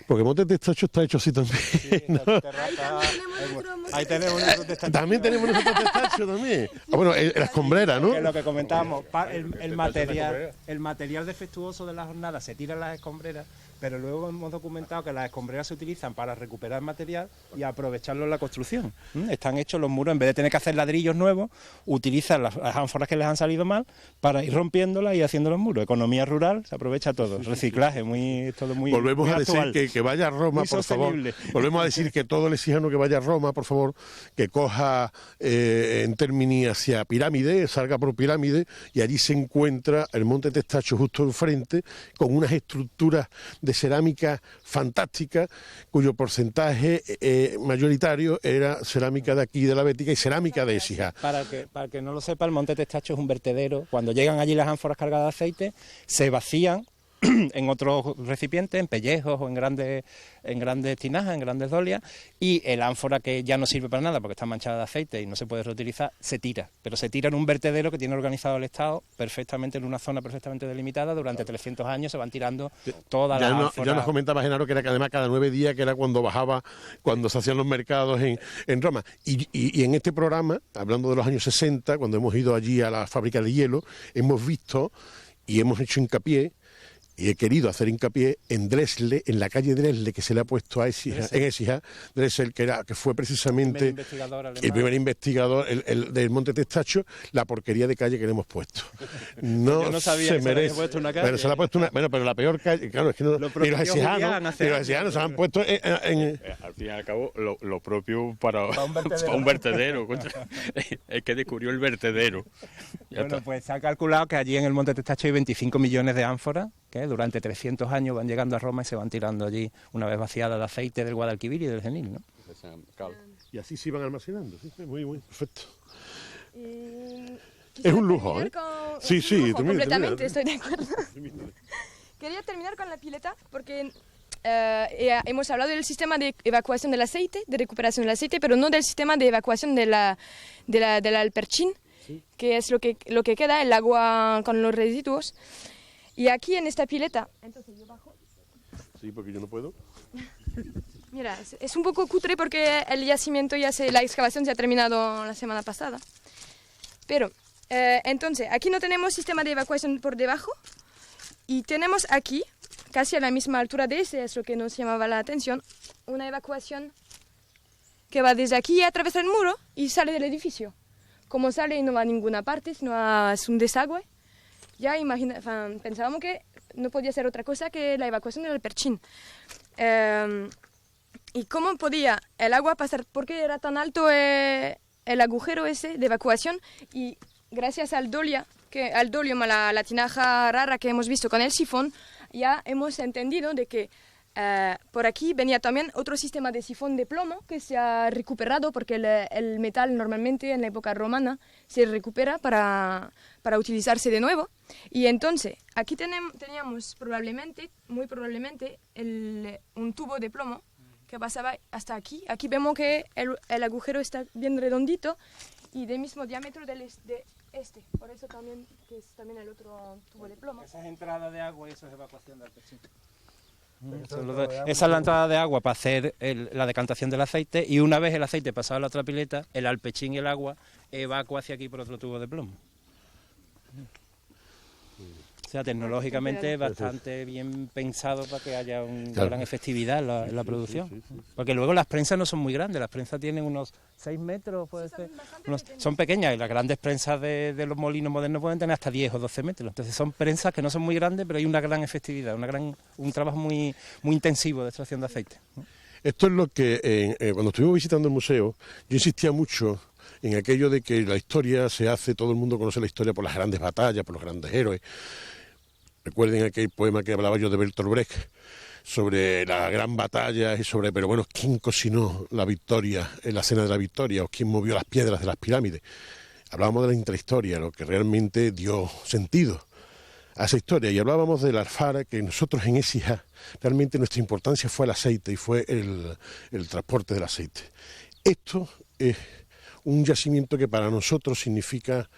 Porque Monte Testacho está hecho así también, ¿no? Ahí tenemos otro testacho. También tenemos nosotros Testacho también. Bueno, la escombrera, ¿no? Que es lo que comentábamos, el material defectuoso de la jornada se tira en las escombreras, pero luego hemos documentado que las escombreras se utilizan para recuperar material y aprovecharlo en la construcción. Están hechos los muros, en vez de tener que hacer ladrillos nuevos, utilizan las ánforas que les han salido mal para ir rompiéndolas y haciendo los muros. Economía rural, se aprovecha todo. Reciclaje, todo muy Volvemos muy a decir actual. que vaya a Roma, Muy por favor. sostenible. Volvemos a decir que todo el exijano que vaya a Roma, por favor, que coja en términi hacia Pirámide, salga por Pirámide, y allí se encuentra el Monte Testacho justo enfrente, con unas estructuras de cerámica fantástica, cuyo porcentaje mayoritario era cerámica de aquí de la Bética y cerámica de Écija. Para que no lo sepa, el Monte Testacho es un vertedero. Cuando llegan allí las ánforas cargadas de aceite, se vacían en otros recipientes, en pellejos o en grandes tinajas, en grandes dolias, y el ánfora, que ya no sirve para nada porque está manchada de aceite y no se puede reutilizar, se tira. Pero se tira en un vertedero que tiene organizado el Estado perfectamente, en una zona perfectamente delimitada. Durante 300 años se van tirando todas las ánforas. Ya nos comentaba Genaro que era que además cada 9 días, que era cuando bajaba, cuando se hacían los mercados en Roma. Y en este programa, hablando de los años 60, cuando hemos ido allí a la fábrica de hielo, hemos visto y hemos hecho hincapié, y he querido hacer hincapié en Dresle, en la calle Dresle, que se le ha puesto a Écija, Dresle, que fue precisamente el primer investigador del Monte Testacho, la porquería de calle que le hemos puesto. No sabía se que merece. se le había puesto una calle. Pero se le ha puesto pero la peor calle, claro, es que no. Y los exijanos se han puesto al fin y al cabo, lo propio para un vertedero. Es que descubrió el vertedero. Bueno, pues se ha calculado que allí en el Monte Testacho hay 25 millones de ánforas, que durante 300 años van llegando a Roma y se van tirando allí una vez vaciada de aceite del Guadalquivir y del Genil, ¿no? Y así se iban almacenando, muy perfecto. Es un lujo, ¿eh? Sí, Completamente, estoy de acuerdo. Quería terminar con la pileta porque hemos hablado del sistema de evacuación del aceite, de recuperación del aceite, pero no del sistema de evacuación del alperchín, que es lo que queda, el agua con los residuos. Y aquí en esta pileta, entonces yo bajo. Sí, porque yo no puedo. Mira, es un poco cutre porque el yacimiento la excavación se ha terminado la semana pasada. Pero, entonces, aquí no tenemos sistema de evacuación por debajo y tenemos aquí, casi a la misma altura de ese, es lo que nos llamaba la atención, una evacuación que va desde aquí, atraviesa el muro y sale del edificio. Como sale y no va a ninguna parte, sino es un desagüe. Ya pensábamos que no podía ser otra cosa que la evacuación del Alperchín. ¿Y cómo podía el agua pasar? ¿Por qué era tan alto el agujero ese de evacuación? Y gracias al dolio, la tinaja rara que hemos visto con el sifón, ya hemos entendido de que por aquí venía también otro sistema de sifón de plomo que se ha recuperado porque el metal normalmente en la época romana se recupera para utilizarse de nuevo. Y entonces aquí teníamos muy probablemente un tubo de plomo que pasaba hasta aquí. Aquí vemos que el agujero está bien redondito y del mismo diámetro de este. Por eso también que es también el otro tubo de plomo. Esa es entrada de agua y eso es evacuación del Alperchín. Esa es la entrada de agua para hacer la decantación del aceite, y una vez el aceite pasado a la otra pileta, el alpechín y el agua evacua hacia aquí por otro tubo de plomo. O sea, tecnológicamente bastante bien pensado para que haya una gran efectividad en la producción. Porque luego las prensas no son muy grandes, las prensas tienen unos 6 metros, puede ser. Son pequeñas, y las grandes prensas de los molinos modernos pueden tener hasta 10 o 12 metros. Entonces son prensas que no son muy grandes, pero hay una gran efectividad, un trabajo muy intensivo de extracción de aceite. Esto es lo que, cuando estuvimos visitando el museo, yo insistía mucho en aquello de que la historia se hace, todo el mundo conoce la historia por las grandes batallas, por los grandes héroes. Recuerden aquel poema que hablaba yo de Bertolt Brecht, sobre la gran batalla y sobre, pero bueno, ¿quién cocinó la victoria en la cena de la victoria o quién movió las piedras de las pirámides? Hablábamos de la intrahistoria, lo que realmente dio sentido a esa historia, y hablábamos del Alfara, que nosotros en Écija, realmente nuestra importancia fue el aceite y fue el transporte del aceite. Esto es un yacimiento que para nosotros significa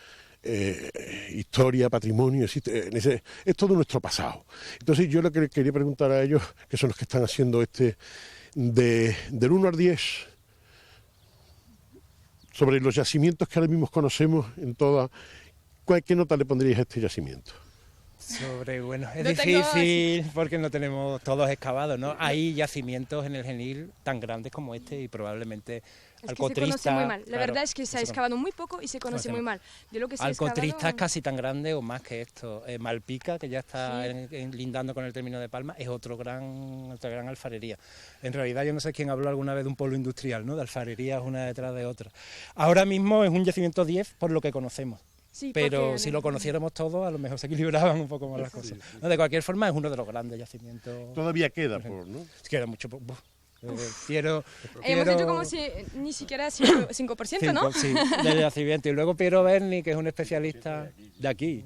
historia, patrimonio, es todo nuestro pasado. Entonces yo lo que les quería preguntar a ellos, que son los que están haciendo del 1 al 10, sobre los yacimientos que ahora mismo conocemos en toda, ¿qué nota le pondríais a este yacimiento? Bueno, es difícil porque no tenemos todos excavados, ¿no? Hay yacimientos en el Genil tan grandes como este y probablemente Alcotrista... Se conoce muy mal. La verdad es que se ha excavado muy poco y se conoce muy mal. De lo que se Alcotrista es casi tan grande o más que esto. Malpica, que ya está lindando con el término de Palma, es otra gran alfarería. En realidad yo no sé quién habló alguna vez de un polo industrial, ¿no? De alfarerías una detrás de otra. Ahora mismo es un yacimiento 10 por lo que conocemos. Sí, pero si lo conociéramos todos, a lo mejor se equilibraban un poco más las cosas. No, de cualquier forma, es uno de los grandes yacimientos. Todavía queda, ¿no? Queda mucho. Hemos dicho como si ni siquiera 5%, ¿no? Sí, del yacimiento. Y luego Piero Berni, que es un especialista de aquí,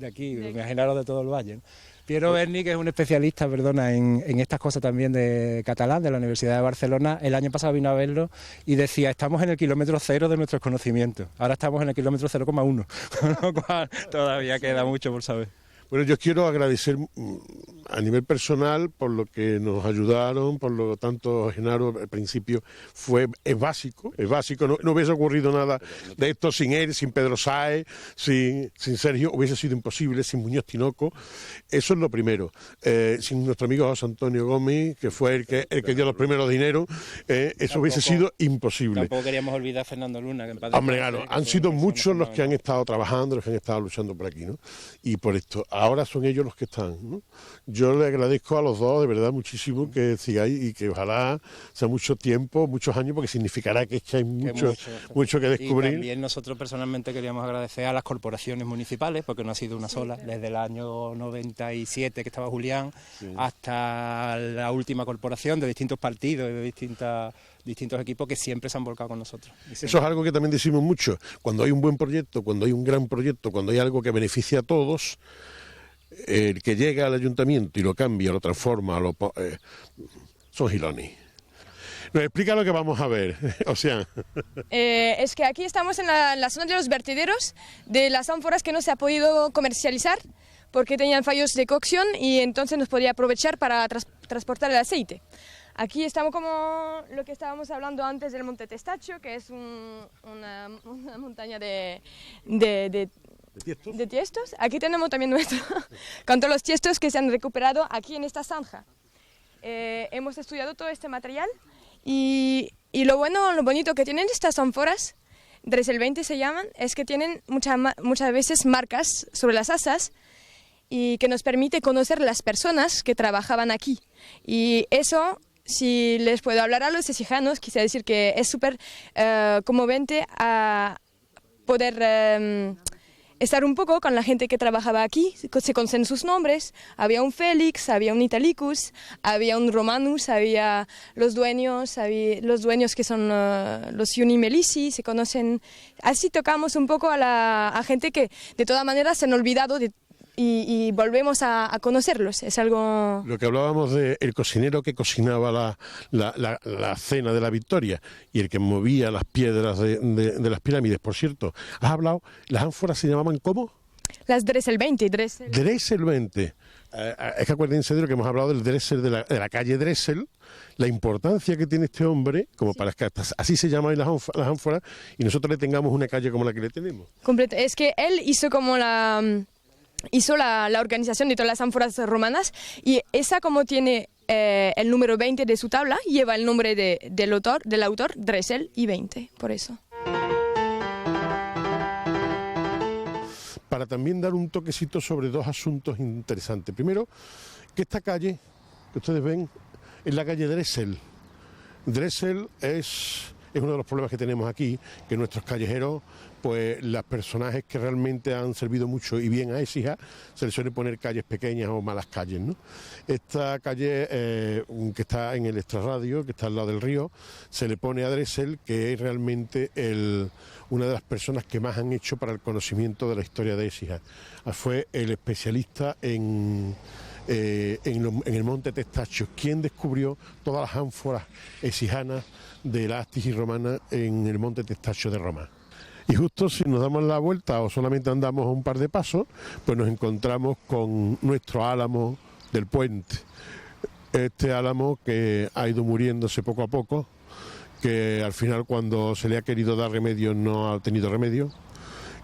imaginaros de todo el valle, ¿no? Piero Berni, que es un especialista, en estas cosas también de catalán, de la Universidad de Barcelona, el año pasado vino a verlo y decía, estamos en el kilómetro 0 de nuestros conocimientos, ahora estamos en el kilómetro 0,1, con lo cual todavía queda mucho por saber. Bueno, yo quiero agradecer a nivel personal por lo que nos ayudaron, por lo tanto, Genaro, al principio es básico, no hubiese ocurrido nada de esto sin él, sin Pedro Sáez, sin Sergio, hubiese sido imposible, sin Muñoz Tinoco, eso es lo primero, sin nuestro amigo José Antonio Gómez, que fue el que dio los primeros dineros, eso hubiese sido imposible. Tampoco queríamos olvidar a Fernando Luna, que en paz Hombre, claro, han sido muchos los que han estado trabajando, los que han estado luchando por aquí, ¿no? Y por esto, ahora son ellos los que están, ¿no? Yo le agradezco a los dos, de verdad, muchísimo que sigáis y que ojalá sea mucho tiempo, muchos años, porque significará que hay mucho que descubrir. Y también nosotros personalmente queríamos agradecer a las corporaciones municipales, porque no ha sido una sola, desde el año 97 que estaba Julián, hasta la última corporación de distintos partidos y de distintos equipos que siempre se han volcado con nosotros. Eso es algo que también decimos mucho, cuando hay un buen proyecto, cuando hay un gran proyecto, cuando hay algo que beneficia a todos, el que llega al ayuntamiento y lo cambia, lo transforma, son gilones. Nos explica lo que vamos a ver, Ocean. Es que aquí estamos en la zona de los vertederos de las ánforas que no se ha podido comercializar porque tenían fallos de cocción y entonces nos podía aprovechar para transportar el aceite. Aquí estamos como lo que estábamos hablando antes del Monte Testaccio, que es una montaña de tiestos. Aquí tenemos también con todos los tiestos que se han recuperado aquí en esta zanja. Hemos estudiado todo este material y lo bonito que tienen estas ánforas, Dressel 20 se llaman, es que tienen muchas veces marcas sobre las asas y que nos permite conocer las personas que trabajaban aquí. Y eso, si les puedo hablar a los écijanos, quisiera decir que es súper conmovente a poder estar un poco con la gente que trabajaba aquí, se conocen sus nombres, había un Félix, había un Italicus, había un Romanus, había los dueños que son los Iuni Melisi, se conocen, así tocamos un poco a gente que de todas maneras se han olvidado y volvemos a conocerlos, es algo... Lo que hablábamos del cocinero que cocinaba la cena de la victoria y el que movía las piedras de las pirámides, por cierto, has hablado, las ánforas se llamaban ¿cómo? Las Dressel 20. Dressel 20. Es que acuérdense de lo que hemos hablado del Dressel de la calle Dressel, la importancia que tiene este hombre, como para que así se llaman las ánforas, y nosotros le tengamos una calle como la que le tenemos. Es que él hizo como hizo la organización de todas las ánforas romanas y esa como tiene el número 20 de su tabla, lleva el nombre del autor, Dressel y 20, por eso. Para también dar un toquecito sobre dos asuntos interesantes. Primero, que esta calle que ustedes ven es la calle Dressel. Dressel es es uno de los problemas que tenemos aquí, que nuestros callejeros, pues los personajes que realmente han servido mucho y bien a Écija, se les suele poner calles pequeñas o malas calles, ¿no? Esta calle que está en el extrarradio, que está al lado del río, se le pone a Dressel, que es realmente una de las personas que más han hecho para el conocimiento de la historia de Écija. Fue el especialista en el monte Testachio, quien descubrió todas las ánforas écijanas de la Astici romana en el monte Testachio de Roma. Y justo si nos damos la vuelta o solamente andamos un par de pasos, pues nos encontramos con nuestro álamo del puente. Este álamo que ha ido muriéndose poco a poco, que al final cuando se le ha querido dar remedio no ha tenido remedio,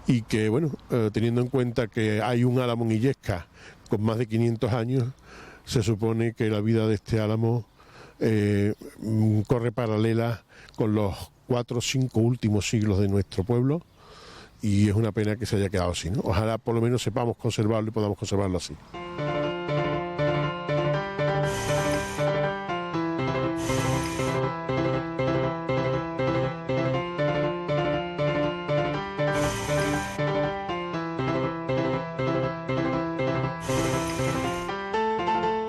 y que bueno, teniendo en cuenta que hay un álamo en Illescas con más de 500 años, se supone que la vida de este álamo corre paralela con los 4 o 5 últimos siglos de nuestro pueblo, y es una pena que se haya quedado así, ¿no? Ojalá por lo menos sepamos conservarlo y podamos conservarlo así.